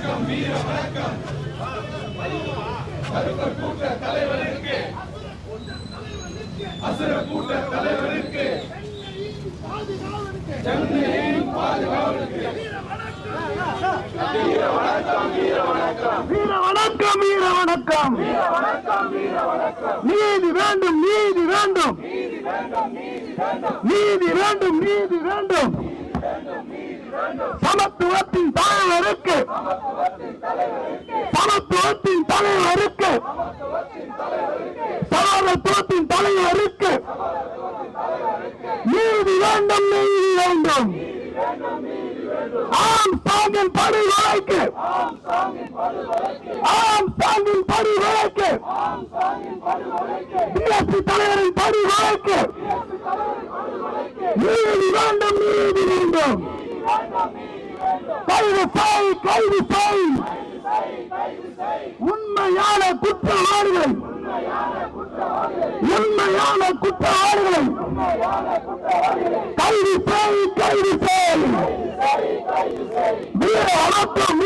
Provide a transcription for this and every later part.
வணக்கம் வீர வணக்கம் கருப்பர் கூட்ட தலைவருக்கு அசுர கூட்ட தலைவருக்கு சென்னையின் பாதுகாவலுக்கு வீர வணக்கம் வீர வணக்கம் வீர வணக்கம் வீர வணக்கம் வீர வணக்கம் வீர வணக்கம் நீதி வேண்டும் நீதி வேண்டும் நீதி வேண்டும் நீதி வேண்டும் சமத்துவத்தின் தலைவருக்கு சமத்துவத்தின் தலைவருக்கு சமத்துவத்தின் தலைவருக்கு நீதி வேண்டும் நீதி வேண்டும் ஆம் சாங்கின் படுகொலைக்கு ஆம் சாங்கின் படுகொலைக்கு பிஎஸ்பி தலைவரின் படுகொலைக்கு நீதி வேண்டும் நீதி வேண்டும் கைது செய் கைது செய் உண்மையான குற்றவாளிகளை உண்மையான குற்றவாளிகளை கைது செய் கைது செய் வீர வணக்கம்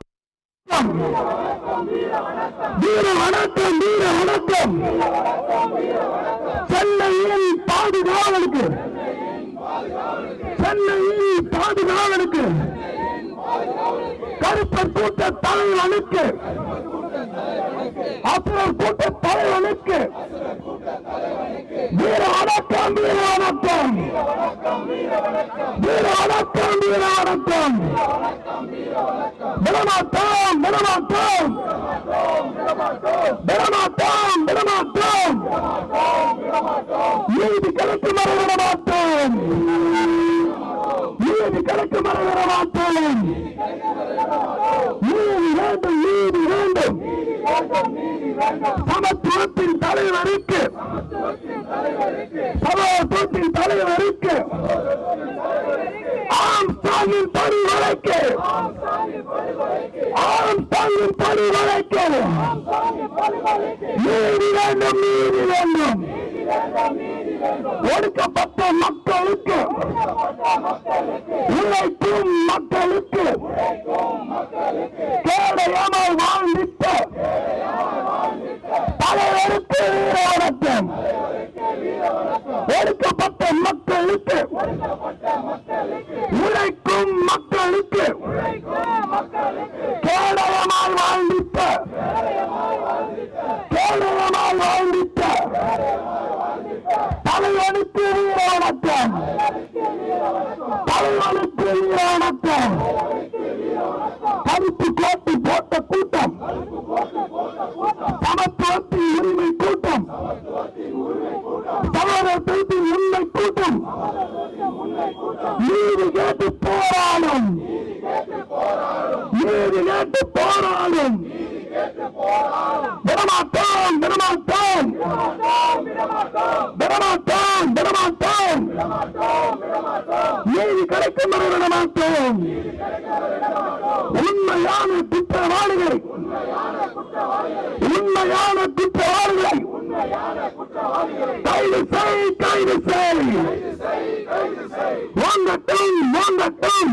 வீர வணக்கம் வீர வணக்கம் சென்னையின் பாதுகாவலுக்கு சென்னையின் பாதுகாவலுக்கு கருப்பர் கூட்ட தலைவனுக்கு அசுரர் கூட்ட தலைவனுக்கு வீர வணக்கம் வீர வணக்கம் வீர வணக்கம் வீர வணக்கம் விடமாட்டோம் விடமாட்டோம் விடமாட்டோம் விடமாட்டோம் நீதி கிடைக்கும் வரை விடமாட்டோம் நீதி கிடைக்கும் வரை விடமாட்டோம் நீதி வேண்டும் நீதி வேண்டும் சமத்துவத்தின் தலைவருக்கு சமத்துவத்தின் தலைவருக்கு ஆம் சாங்கின் படுகொலைக்கு ஆம் சாங்கின் படுகொலைக்கு நீதி வேண்டும் நீதி வேண்டும் ஒடுக்கப்பட்ட மக்களுக்கு உழைக்கும் மக்களுக்கு கேடயமாய் வாழ்ந்திட்ட தலைவருக்கு வீர வணக்கம் ஒடுக்கப்பட்ட மக்களுக்கு உழைக்கும் மக்களுக்கு கேடயமாய் வாழ்ந்திட்ட கேடயமாய் வாழ்ந்திட்ட தலைவனுக்கு வீர வணக்கம் தலைவனுக்கு வீர வணக்கம் கருப்பு கோட்டு போட்ட கூட்டம் சமத்துவத்தின் உரிமை கூட்டம் சமத்துவத்தின் உண்மை கூட்டம் நீதி கேட்டு போராடும் நீதி கேட்டு போராடும் விடமாட்டோம் விடமாட்டோம் விடமாட்டோம் விடமாட்டோம் நீதி கிடைக்கும் வரை விடமாட்டோம் உண்மையான குற்றவாளிகளை உண்மையான குற்றவாளிகளை கைது செய் கைது செய் வாங்கட்டும் வாங்கட்டும்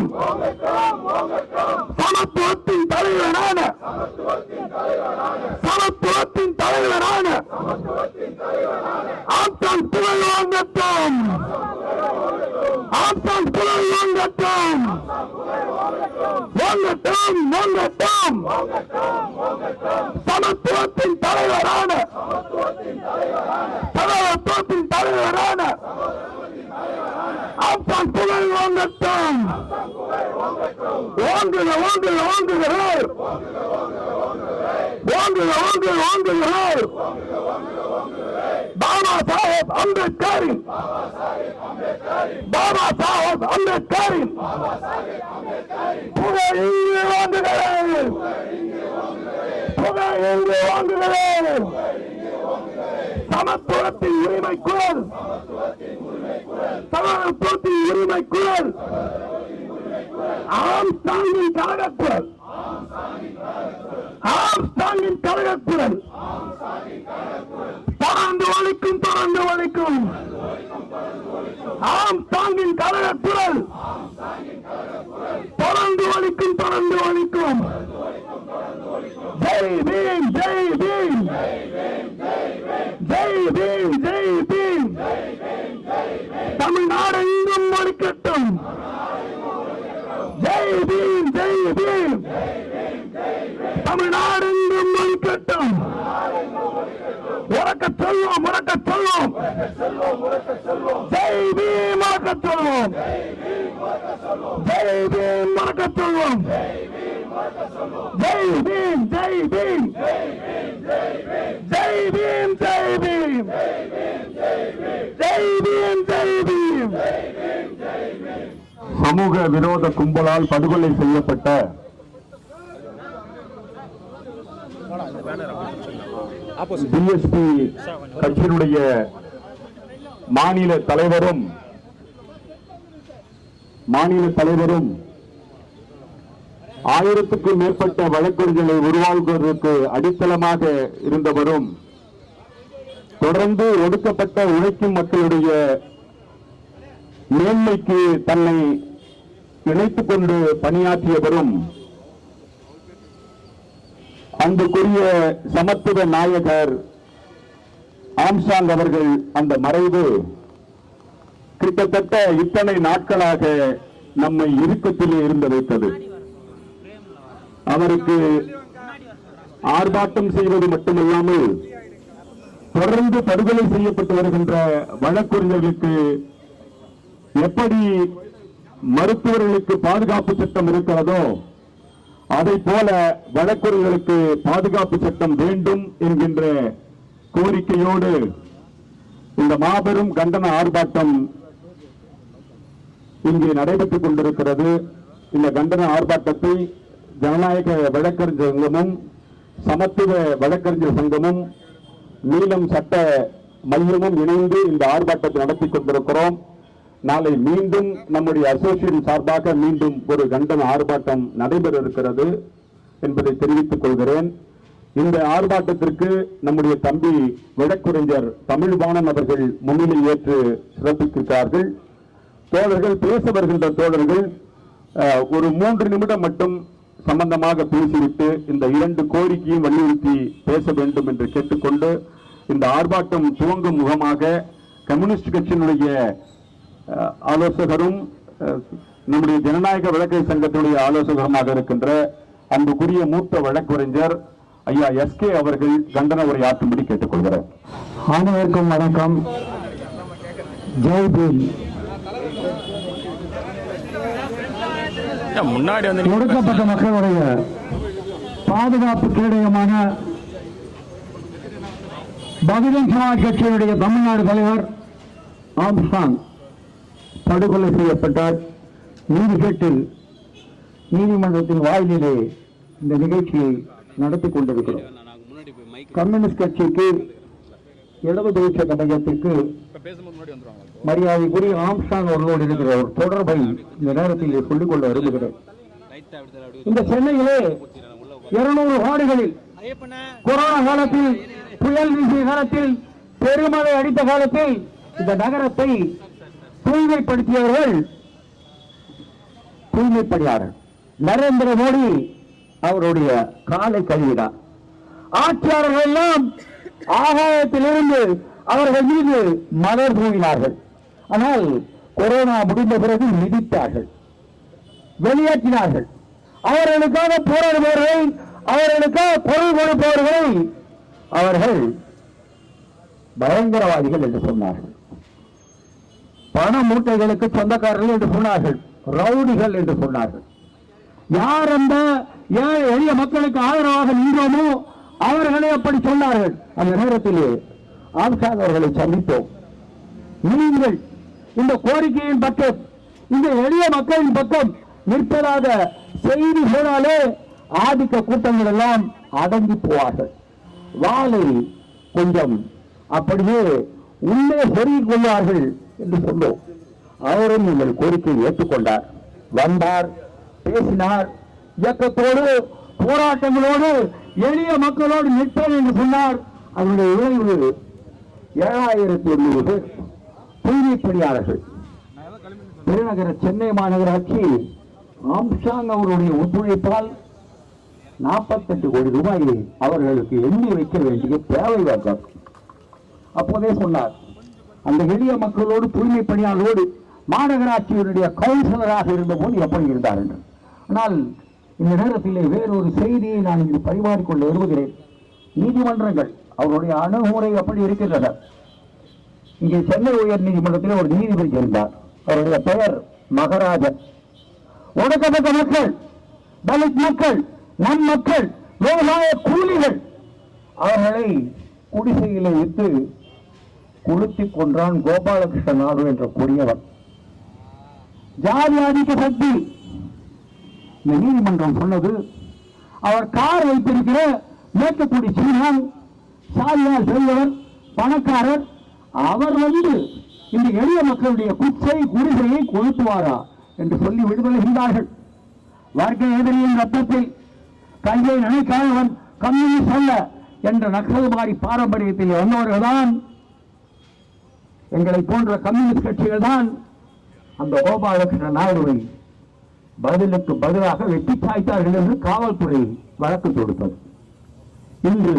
சமத்துவத்தின் தலைவரான சமத்துவத்தின் தலைவரான ஆப்தான் புகழ் வாங்கட்டும் ஆப்தான் புகழ் வாங்கட்டும் வாங்கட்டும் வாங்கட்டும் சமத்துவத்தின் தலைவரான சமத்துவத்தின் தலைவரான ஆப்தான் புகழ் வாங்கட்டும் வாங்குக வாங்குக வாங்குகிறார் வாங்குக வாங்குக வாங்குகிறார் பாபா சாஹேப் அம்பேத்கரின் பாபா சாஹேப் அம்பேத்கரின் புகழ் இங்கு வாங்குகிறேன் புகழ் இங்கு வாங்குகிறேன் சமத்துவத்தின் உரிமை குரல் சமத்துவத்தின் உரிமை குரல் ஆம் சாங்கின் கழகக்குரல் ஆம் சாங்கின் கழகக்குரல் தொடர்ந்து ஒழிக்கும் தொடர்ந்து ஒழிக்கும் ஆம் சாங்கின் கழகக்குரல் தொடர்ந்து ஒழிக்கும் தொடர்ந்து ஒழிக்கும் சொல்லுவோம். ஜெய் பீம், ஜெய் பீம், ஜெய் பீம், ஜெய் பீம், ஜெய் பீம், ஜெய் பீம். சமூக விரோத கும்பலால் படுகொலை செய்யப்பட்ட பிஎஸ்பி கட்சியினுடைய மாநில தலைவரும் ஆயிரத்துக்கும் மேற்பட்ட வழக்கறிஞர்களை உருவாக்குவதற்கு அடித்தளமாக இருந்தவரும் தொடர்ந்து ஒடுக்கப்பட்ட உழைக்கும் மக்களுடைய மேன்மைக்கு தன்னை இணைத்துக் கொண்டு பணியாற்றியவரும் அன்புக்குரிய சமத்துவ நாயகர் ஆம்ஸ்ட்ராங் அவர்கள் அந்த மறைவு கிட்டத்தட்ட இத்தனை நாட்களாக நம்மை இறுக்கத்திலே இருந்து வைத்தது. அவருக்கு ஆர்ப்பாட்டம் செய்வது மட்டுமல்லாமல் தொடர்ந்து படுகொலை செய்யப்பட்டு வருகின்ற வழக்கறிஞர்களுக்கு எப்படி மருத்துவர்களுக்கு பாதுகாப்பு சட்டம் இருக்கிறதோ அதை போல வழக்கறிஞர்களுக்கு பாதுகாப்பு சட்டம் வேண்டும் என்கின்ற கோரிக்கையோடு இந்த மாபெரும் கண்டன ஆர்ப்பாட்டம் இங்கே நடைபெற்றுக் கொண்டிருக்கிறது. இந்த கண்டன ஆர்ப்பாட்டத்தை ஜனநாயக வழக்கறிஞர் சங்கமும் சமத்துவ வழக்கறிஞர் சங்கமும் நீலம் சட்ட மையமும் இணைந்து இந்த ஆர்ப்பாட்டத்தை நடத்தி கொண்டிருக்கிறோம். நாளை மீண்டும் நம்முடைய அசோசியேஷன் சார்பாக மீண்டும் ஒரு கண்டன ஆர்ப்பாட்டம் நடைபெற இருக்கிறது என்பதை தெரிவித்துக் கொள்கிறேன். இந்த ஆர்ப்பாட்டத்திற்கு நம்முடைய தம்பி வழக்கறிஞர் தமிழ்வாணன் அவர்கள் முன்னிலை ஏற்று சிறப்பிக்கிறார்கள். தோழர்கள் பேச வருகின்ற தோழர்கள் ஒரு 3 நிமிடம் மட்டும் சம்பந்தமாக பேசிவிட்டு இந்த 2 கோரிக்கையும் வலியுறுத்தி பேச வேண்டும் என்று கேட்டுக்கொண்டு இந்த ஆர்ப்பாட்டம் துவங்கும் முகமாக கம்யூனிஸ்ட் கட்சியினுடைய ஆலோசகரும் நம்முடைய ஜனநாயக வழக்கறிஞர் சங்கத்தினுடைய ஆலோசகருமாக இருக்கின்ற அன்புக்குரிய மூத்த வழக்கறிஞர் ஐயா எஸ்கே அவர்கள் கண்டன உரையாற்றும்படி கேட்டுக்கொள்கிறார். அனைவருக்கும் வணக்கம். ஜெய் பீம். முன்னாடி வந்து ஒடுக்கப்பட்ட மக்களுடைய பாதுகாப்பு கேடயமான பகுஜன் சமாஜ் கட்சியினுடைய தமிழ்நாடு தலைவர் ஆம்ஸ்ட்ராங் படுகொலை செய்யப்பட்டார். நீதிகேட்டில் நீதிமன்றத்தின் வாயிலே இந்த நிகழ்ச்சியை நடத்தி கொண்டிருக்கிறோம். கம்யூனிஸ்ட் கட்சிக்கு இடது தேசிய கழகத்திற்கு மரியாதைக்குரிய ஆம்ஸ்ட்ராங் அவர்களோடு இருக்கிற ஒரு தொடர்பை இந்த நேரத்தில் சொல்லிக் கொள்ள விரும்புகிறேன். இந்த சென்னையிலே 200 வார்டுகளில் கொரோனா காலத்தில், புயல் வீசிய காலத்தில், பெருமழை அடித்த காலத்தில் இந்த நகரத்தை தூய்மைப்படுத்தியவர்கள் தூய்மைப்பணியாளர் நரேந்திர மோடி அவருடைய காலை கழுவினார். ஆட்சியாளர்கள் எல்லாம் ஆகாயத்தில் இருந்து அவர்கள் மீது மலர் தூவினார்கள். ஆனால் கொரோனா முடிந்த பிறகு மிதித்தார்கள், வெளியேற்றினார்கள். அவர்களுக்காக போராடுபவர்களை, அவர்களுக்காக பொருள் கொடுப்பவர்களை அவர்கள் பயங்கரவாதிகள் என்று சொன்னார்கள். பண மூட்டைகளுக்கு சொந்தக்காரர்கள் என்று சொன்னார்கள், ரவுடிகள் என்று சொன்னார்கள். யார் அந்த எளிய மக்களுக்கு ஆதரவாக நின்றோமோ அவர்களை அப்படி சொன்னார்கள். அந்த நேரத்திலே ஆம்ஸ்ட்ராங் அவர்களை சந்தித்தோம். நீங்கள் இந்த கோரிக்கையின் பக்கம், இந்த எளிய மக்களின் பக்கம் நிற்பதாக செய்தி போனாலே ஆதிக்க கூட்டங்கள் எல்லாம் அடங்கி போவார்கள். வாளை கொஞ்சம் அப்படியே உள்ளே சொருகிக் கொள்வார்கள் என்று சொன்னோம். அவரும் எங்கள் கோரிக்கையை ஏற்றுக்கொண்டார், வந்தார், பேசினார். இயக்கத்தோடு போராட்டங்களோடு எளிய மக்களோடு நிற்பேன் என்று சொன்னார். அதனுடைய விளைவு 7,100 பேர் தூய்மை பணியாளர்கள். பெருநகர சென்னை மாநகராட்சி ஆம்ஸ்ட்ராங் அவருடைய ஒத்துழைப்பால் 48 கோடி ரூபாயை அவர்களுக்கு எண்ணி வைக்க வேண்டிய தேவை வந்தார். அப்போதே சொன்னார், அந்த எளிய மக்களோடு தூய்மை பணியாளரோடு மாநகராட்சியினுடைய கவுன்சிலராக இருந்தபோது எப்படி இருந்தார் என்று. ஆனால் இந்த நேரத்திலே வேறொரு செய்தியை நான் இங்கு பரிமாறிக்கொள்ள விரும்புகிறேன். நீதிமன்றங்கள் அவருடைய அணுகுமுறை அப்படி இருக்கின்றன. இங்கே சென்னை உயர் நீதிமன்றத்தில் ஒரு நீதிபதி இருந்தார். அவருடைய பெயர் மகராஜன். ஒடுக்கப்பட்ட மக்கள் தலித் மக்கள், நம் மக்கள், விவசாய கூலிகள் அவர்களை குடிசையிலே இட்டு கொளுத்தி கொன்றான் கோபாலகிருஷ்ண நாடு என்ற கொடியவர். ஜாதி ஆதிக்க சக்தி இந்த நீதிமன்றம் சொன்னது. அவர் கார் வைத்திருக்கிற மேற்குக்குடி சீனான் சாதியால் செய்தவர், பணக்காரர், அவர் இந்த எளிய மக்களுடைய குச்சை குடிசையை கொளுத்துவாரா என்று சொல்லி விடுதலைகின்றார்கள். வாழ்க்கை எதிரியின் ரத்தத்தில் கையை நினைக்காதவன் கம்யூனிஸ்ட் அல்ல என்ற நக்சல்வாதி பாரம்பரியத்தில் வந்தவர்கள்தான், எங்களை போன்ற கம்யூனிஸ்ட் கட்சிகள் தான் அந்த கோபாலகிருஷ்ண நாயுடுவை பதிலுக்கு பதிலாக வெட்டி சாய்த்தார்கள் என்று காவல்துறை வழக்கு தொடுத்தது. இன்று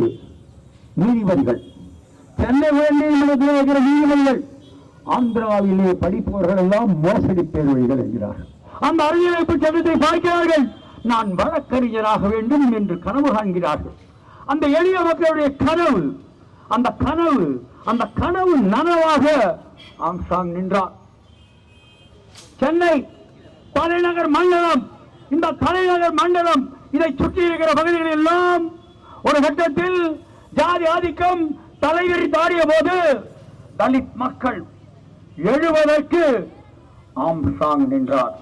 நீதிபதிகள், சென்னை உயர்நீதிமன்றத்தில் இருக்கிற நீதிபதிகள், ஆந்திராவிலே படிப்பவர்கள் எல்லாம் மோசடி பேரொழிகள் என்கிறார்கள். அந்த அரசியலமைப்பு சட்டத்தை பார்க்கிறார்கள், நான் வழக்கறிஞராக வேண்டும் என்று கனவு காண்கிறார்கள். அந்த எளிய மக்களுடைய கனவு, அந்த கனவு நனவாக ஆம்ஸ்ட்ராங் நின்றார். சென்னை தலைநகர் மண்டலம், இந்த தலைநகர் மண்டலம், இதை சுற்றி இருக்கிற பகுதிகளில் எல்லாம் ஒரு கட்டத்தில் ஜாதி ஆதிக்கம் தலைவிரி தாடிய போது தலித் மக்கள் எழுவதற்கு ஆம்ஸ்ட்ராங் நின்றார்.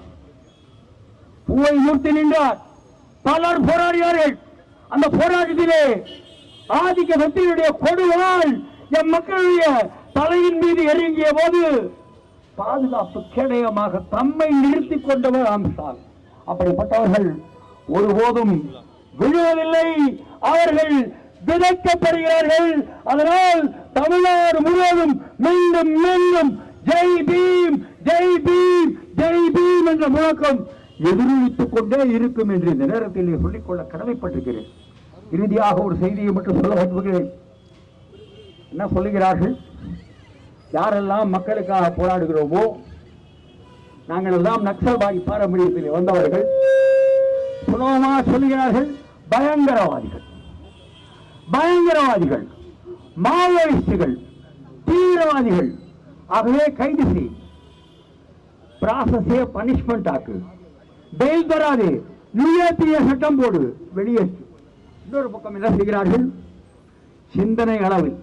பூவை மூர்த்தி நின்றார். பலர் போராடினார்கள். அந்த போராட்டத்திலே ஆதிக்க சக்தியுடைய கொடுவாள் எம் மக்களுடைய தலையின் மீது இறங்கிய போது பாதுகாப்பு கேடயமாக தம்மை நிறுத்திக் கொண்டவர் ஆம்ஸ்ட்ராங். அப்படிப்பட்டவர்கள் ஒருபோதும் விழுவதில்லை, அவர்கள் விதைக்கப்படுகிறார்கள். அதனால் தமிழ்நாடு முழுவதும் மீண்டும் மீண்டும் ஜெய் பீம், ஜெய் பீம், ஜெய் பீம் என்ற முழக்கம் எதிரொலித்துக் கொண்டே இருக்கும் என்று இந்த நேரத்தில் சொல்லிக்கொள்ள கடமைப்பட்டிருக்கிறேன். இறுதியாக ஒரு செய்தியை மட்டும் சொல்ல விரும்புகிறேன். என்ன சொல்லுகிறார்கள்? யாரெல்லாம் மக்களுக்காக போராடுகிறோமோ நாங்கள் எல்லாம் நக்சல்வாதி பாரம்பரியத்தில் வந்தவர்கள். சுலபமாக சொல்லுகிறார்கள், பயங்கரவாதிகள், பயங்கரவாதிகள், மாவோயிஸ்டுகள், தீவிரவாதிகள். ஆகவே கைது செய், ப்ராசஸே பனிஷ்மெண்ட் ஆக்கு, பெயில் தராது, நிலையத்திய சட்டம் போடு, வெளியேற்று. இன்னொரு பக்கம் என்ன செய்கிறார்கள்? சிந்தனை அளவில்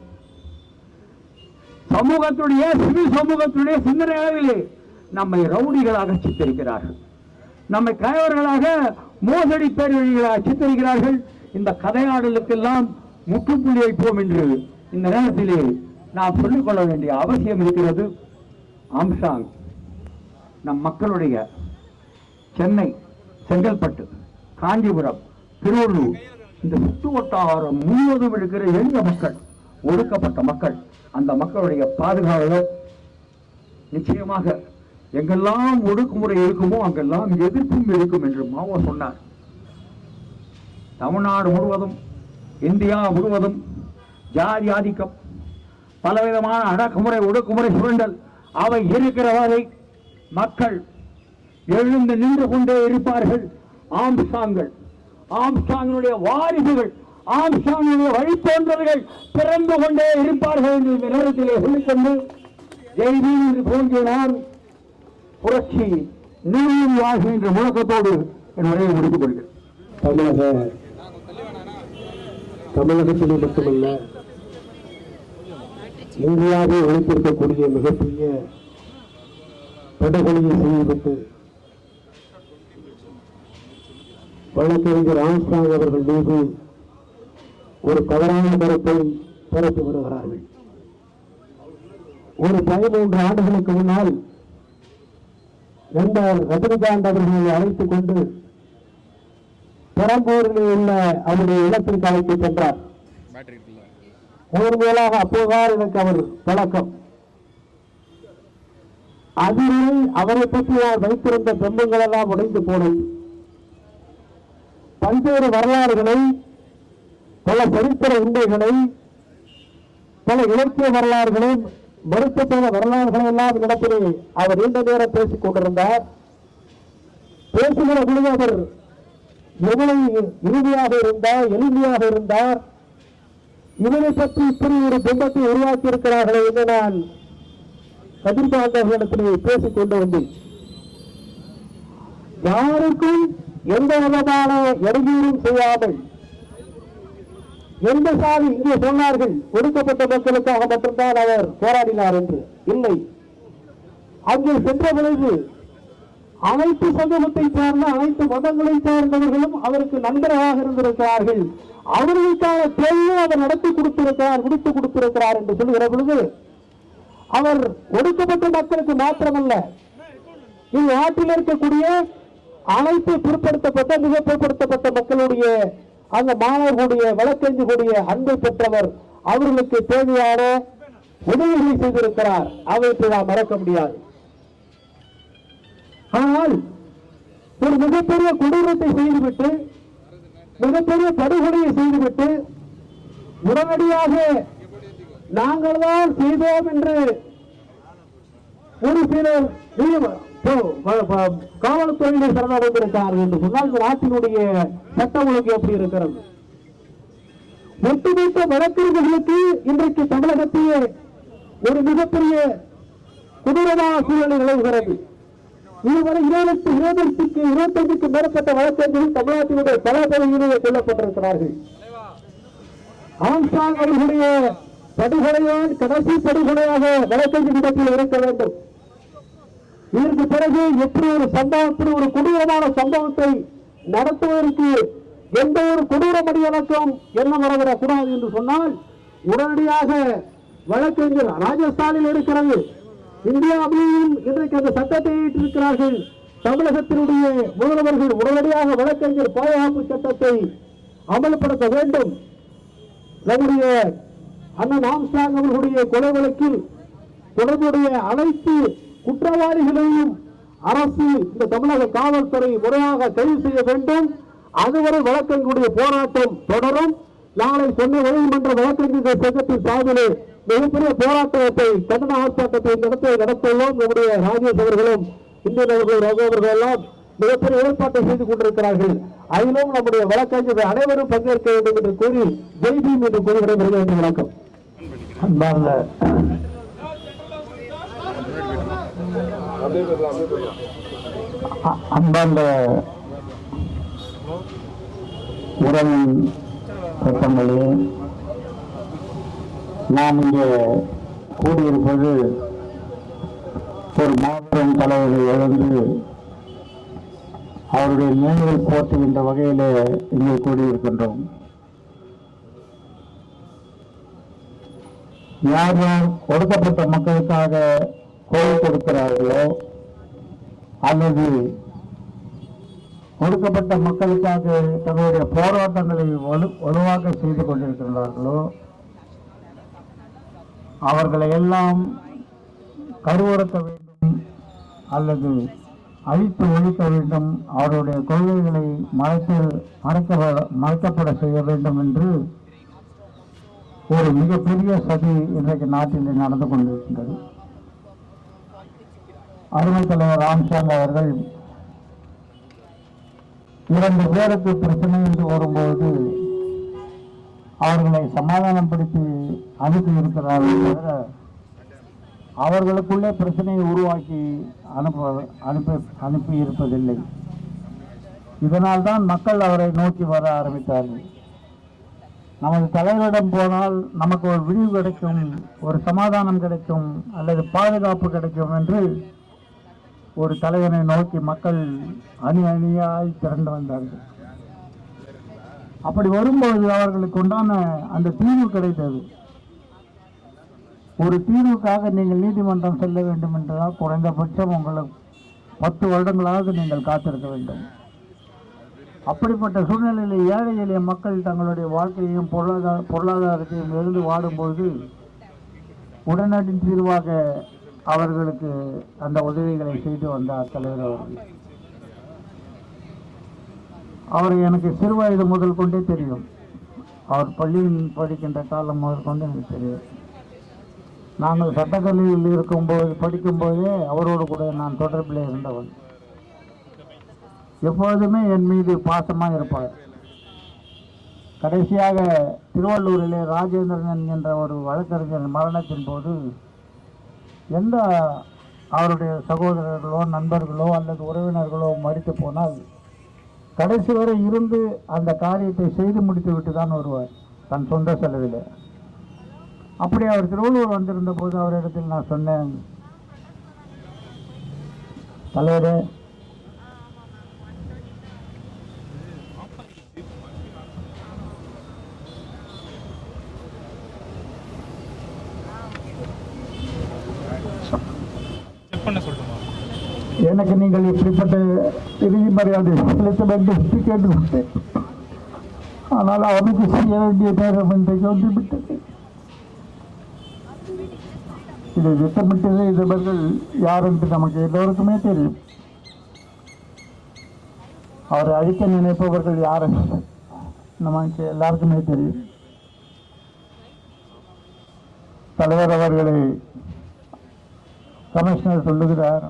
சமூகத்துடைய சிவில் சமூகத்துடைய சிந்தனை அளவிலே நம்மை ரவுடிகளாக சித்தரிக்கிறார்கள், நம்மை கயவர்களாக மோசடி பேரழிகளாக சித்தரிக்கிறார்கள். இந்த கதையாடலுக்கெல்லாம் முற்றுப்புள்ளி வைப்போம் என்று இந்த நேரத்திலே நாம் சொல்லிக்கொள்ள வேண்டிய அவசியம் இருக்கிறது. ஆம்ஸ்ட்ராங் நம் மக்களுடைய சென்னை, செங்கல்பட்டு, காஞ்சிபுரம், திருவள்ளூர், இந்த சுற்று வட்டாரம் முழுவதும் இருக்கிற எளிய மக்கள், ஒடுக்கப்பட்ட மக்கள், அந்த மக்களுடைய பாதுகாவலோ நிச்சயமாக எங்கெல்லாம் ஒடுக்குமுறை இருக்குமோ அங்கெல்லாம் எதிர்ப்பும் இருக்கும் என்று மாவோ சொன்னார். தமிழ்நாடு முழுவதும், இந்தியா முழுவதும் ஜாதி ஆதிக்கம், பலவிதமான அடக்குமுறை, ஒடுக்குமுறை, சுரண்டல் அவை இருக்கிற வரை மக்கள் எழுந்து நின்று கொண்டே இருப்பார்கள். ஆம்ஸ்ட்ராங்கினுடைய வாரிசுகள், ஆம்ஸ்ட்ராங்கினுடைய வழித்தோன்றல்கள் பிறந்து கொண்டே இருப்பார்கள் என்று இந்த நேரத்திலே சொல்லிக்கொண்டு ஜெய்பீ என்று தோன்றினார் புரட்சி நீயும் வாழ்க என்ற முழக்கத்தோடு என் உரையை முடித்துக் கொள்கிறேன். தமிழகத்திலே மட்டுமல்ல, இந்தியாவை ஒழித்திருக்கக்கூடிய மிகப்பெரிய படுகொலையை செய்துவிட்டு வழக்கறிஞர் ஆம்ஸ்ட்ராங் அவர்கள் மீது ஒரு தவறான கருத்தை பரப்பி வருகிறார்கள். ஒரு 13 ஆண்டுகளுக்கு முன்னால் நண்பர் ரஜினிகாந்த் அவர்களை அழைத்துக் கொண்டு பெரம்பூரில் உள்ள அவருடைய இல்லத்திற்கு அழைத்து சென்றார். மேலாக அப்போதான் எனக்கு அவர் பழக்கம். அதிலே அவரை பற்றி வைத்திருந்த பிம்பங்கள் எல்லாம் உடைந்து போனது. பல்வேறு வரலாறுகளை, பல சரித்திர உண்மைகளை, பல இலக்கிய வரலாறுகளை, மறுக்கப்பட்ட வரலாறுகளை எல்லாம் இடத்திலே அவர் நீண்ட நேரம் பேசிக் கொண்டிருந்தார். பேசுகிற பொழுது அவர் எவ்வளவு இறுதியாக இருந்தார், எளிமையாக இருந்தார், இவரை பற்றி இப்படி ஒரு பிம்பத்தை உருவாக்கி இருக்கிறார்களே என்று நான் கதிர்காந்தர்களிடத்திலே பேசிக் கொண்டு வந்தேன். யாருக்கும் எந்த விதமான இடையூறும் செய்யாமல் எந்த சாதி இங்கே சொன்னார்கள் ஒடுக்கப்பட்ட மக்களுக்காக மட்டும்தான் அவர் போராடினார் என்று. இல்லை, அங்கே சென்ற பொழுது அனைத்து சமூகத்தை சார்ந்த அனைத்து மதங்களை சார்ந்தவர்களும் அவருக்கு நண்பராக இருந்திருக்கிறார்கள். அவர்களுக்கான தேவையை அவர் நடத்தி கொடுத்திருக்கிறார், முடித்து கொடுத்திருக்கிறார் என்று சொல்லுகிற பொழுது அவர் ஒடுக்கப்பட்ட மக்களுக்கு மாத்திரமல்ல, இந்நாட்டில் இருக்கக்கூடிய அனைத்து பிற்படுத்தப்பட்ட மிக பிற்படுத்தப்பட்ட மக்களுடைய அந்த மாணவர்களுடைய வழக்கறிஞர்களுடைய அன்பை பெற்றவர். அவர்களுக்கு தேவையான உதவிகளை செய்திருக்கிறார். அவற்றை நாம் மறக்க முடியாது. ஆனால் ஒரு மிகப்பெரிய கொடூரத்தை செய்துவிட்டு, மிகப்பெரிய படுகொலையை செய்துவிட்டு உடனடியாக நாங்கள் தான் செய்தோம் என்று ஒரு சிலர் காவல்துறையினை சரணடைந்திருக்கிறார்கள் என்று சொன்னால் இந்த நாட்டினுடைய சட்டம் ஒழுங்கு எப்படி இருக்கிறது? ஒட்டுமொத்த வழக்கறிஞர்களுக்கு இன்றைக்கு தமிழகத்திலே ஒரு மிகப்பெரிய கொடூரமான சூழ்நிலை நிலவுகிறது. இதுவரை 25க்கு மேற்பட்ட வழக்கறிஞர்கள் தமிழ்நாட்டினுடைய பல பகுதிகளிலே கொல்லப்பட்டிருக்கிறார்கள். ஆம்ஸ்ட்ராங் அவர்களுடைய படுகொலையால் கடைசி படுகொலையாக வழக்கறிஞர் இடத்தில் இருக்க வேண்டும். இதற்கு பிறகு எப்படி ஒரு சம்பவத்தில் ஒரு கொடூரமான சம்பவத்தை நடத்துவதற்கு எந்த ஒரு கொடூர மடியலக்கம் என்ன வரவிடக்கூடாது என்று சொன்னால் உடனடியாக வழக்கறிஞர் ராஜஸ்தானில் இருக்கிறது, இந்தியாவிலும் இன்றைக்கு அந்த சட்டத்தை ஏற்றிருக்கிறார்கள். தமிழகத்தினுடைய முதல்வர்கள் உடனடியாக வழக்கறிஞர் பாதுகாப்பு சட்டத்தை அமல்படுத்த வேண்டும். நம்முடைய அண்ணன் ஆம்ஸ்ட்ராங் அவர்களுடைய கொலை வழக்கில் தொடர்புடைய அனைத்து குற்றவாளிகளையும் அரசு இந்த தமிழக காவல்துறை முறையாக கைது செய்ய வேண்டும். அதுவரை வழக்கறிஞருடைய போராட்டம் தொடரும். நாளை சென்னை உயர்நீதிமன்ற வழக்கறிஞர்கள் சங்கத்தின் சார்பிலே மிகப்பெரிய போராட்டத்தை கண்டன ஆர்ப்பாட்டத்தை நடத்துள்ளோம். நம்முடைய ராஜேஷ் அவர்களும் இந்தியன் அவர்கள் ரகு அவர்கள் எல்லாம் மிகப்பெரிய ஏற்பாட்டை செய்து கொண்டிருக்கிறார்கள். அதிலும் நம்முடைய வழக்கறிஞர்கள் அனைவரும் பங்கேற்க வேண்டும் என்று கூறி ஜெய்பீம் என்று கூறி விடைபெறுகிறேன். வணக்கம். அன்பார்ந்த உறவின் சட்டங்களே, நாம் இங்கே கூடியிருப்பது ஒரு மாபெரும் தலைவரை இழந்து அவருடைய நினைவை போற்றுகின்ற வகையிலே இங்கே கூடியிருக்கின்றோம். யார் யார் ஒடுக்கப்பட்ட மக்களுக்காக குரல் கொடுக்கிறார்களோ அல்லது ஒடுக்கப்பட்ட மக்களுக்காக தங்களுடைய போராட்டங்களை வலுவாக செய்து கொண்டிருக்கிறார்களோ அவர்களை எல்லாம் கருவறுக்க வேண்டும் அல்லது அழித்து ஒழிக்க வேண்டும், அவருடைய கொள்கைகளை மறைக்கப்பட செய்ய வேண்டும் என்று ஒரு மிகப்பெரிய சதி இன்றைக்கு நாட்டில் நடந்து கொண்டிருக்கின்றது. அருமை தலைவர் ராம்சாங் அவர்கள் 2 பேருக்கு பிரச்சனை என்று வரும்போது அவர்களை சமாதானப்படுத்தி அனுப்பி இருக்கிறார்கள் தவிர அவர்களுக்குள்ளே பிரச்சனையை உருவாக்கி அனுப்பி இருப்பதில்லை. இதனால் தான் மக்கள் அவரை நோக்கி வர ஆரம்பித்தார்கள். நமது தலைவரிடம் போனால் நமக்கு ஒரு விழிவு கிடைக்கும், ஒரு சமாதானம் கிடைக்கும் அல்லது பாதுகாப்பு கிடைக்கும் என்று ஒரு தலைவனை நோக்கி மக்கள் அணியாய் திரண்டு வந்தார்கள். அப்படி வரும்போது அவர்களுக்கு உண்டான அந்த தீர்வு கிடைத்தது. ஒரு தீர்வுக்காக நீங்கள் நீதிமன்றம் செல்ல வேண்டும் என்றால் குறைந்தபட்சம் உங்களுக்கு 10 வருடங்களாக நீங்கள் காத்திருக்க வேண்டும். அப்படிப்பட்ட சூழ்நிலையில் ஏழை எளிய மக்கள் தங்களுடைய வாழ்க்கையையும் பொருளாதாரத்தையும் இருந்து வாடும்போது உடனடி தீர்வாக அவர்களுக்கு அந்த உதவிகளை செய்து வந்தார் தலைவர் அவர்கள். அவர் எனக்கு சிறு வயது முதல் கொண்டே தெரியும். அவர் பள்ளியில் படிக்கின்ற காலம் முதல் கொண்டு எனக்கு தெரியும். நாங்கள் சட்டக்கல்லூரியில் படிக்கும்போதே அவரோடு கூட நான் தொடர்பில் இருந்தவன். எப்பொழுதுமே என் மீது பாசமாக இருப்பார். கடைசியாக திருவள்ளூரிலே ராஜேந்திரன் என்கின்ற ஒரு வழக்கறிஞர் மரணத்தின் போது எந்த அவருடைய சகோதரர்களோ நண்பர்களோ அல்லது உறவினர்களோ மரித்து போனால் கடைசி வரை இருந்து அந்த காரியத்தை செய்து முடித்து விட்டு தான் வருவார் தன் சொந்த செலவில். அப்படி அவர் திருவள்ளூர் வந்திருந்த போது அவரிடத்தில் நான் சொன்னேன், தலைவரே, எனக்கு நீங்கள் இப்படிப்பட்ட இறுதி மரியாதை செலுத்த வேண்டும் என்று கேட்டுக்கொண்டேன். ஆனால் அவனுக்கு செய்ய வேண்டிய நேரம் இன்றைக்கு வந்துவிட்டது. இதை திட்டமிட்டது இவர்கள் யார் என்று நமக்கு எல்லோருக்குமே தெரியும். அவரை அழிக்க நினைப்பவர்கள் யார் என்று நமக்கு எல்லாருக்குமே தெரியும். தலைவர் அவர்களை கமிஷனர் சொல்லுகிறார்,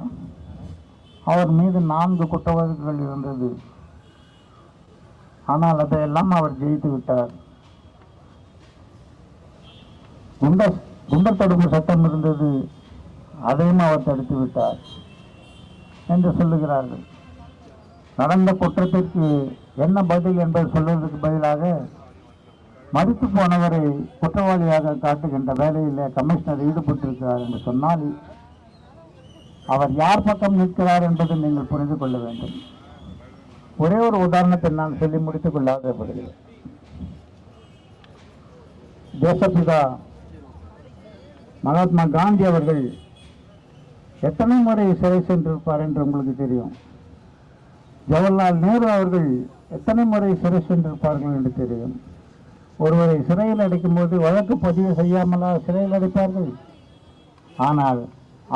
அவர் மீது 4 குற்ற வழக்குகள் இருந்தது. ஆனால் அதையெல்லாம் அவர் ஜெயித்து விட்டார். குண்டர் தடுப்பு சட்டம் இருந்தது, அதையும் அவர் தடுத்து விட்டார் என்று சொல்லுகிறார்கள். நடந்த குற்றத்திற்கு என்ன பதில் என்பதை சொல்வதற்கு பதிலாக மறித்து போனவரை குற்றவாளியாக காட்டுகின்ற வேலையில் கமிஷனர் ஈடுபட்டிருக்கிறார் என்று சொன்னால் அவர் யார் பக்கம் நிற்கிறார் என்பதை நீங்கள் புரிந்து கொள்ள வேண்டும். ஒரே ஒரு உதாரணத்தை நான் சொல்லி முடித்துக் கொள்ளாத விடுகிறேன். தேசப்பிதா மகாத்மா காந்தி அவர்கள் எத்தனை முறை சிறை சென்றிருப்பார் என்று உங்களுக்கு தெரியும். ஜவஹர்லால் நேரு அவர்கள் எத்தனை முறை சிறை சென்றிருப்பார்கள் என்று தெரியும். ஒருவரை சிறையில் அடைக்கும் போது வழக்கு பதிவு செய்யாமலா சிறையில் அடைப்பார்கள்? ஆனால்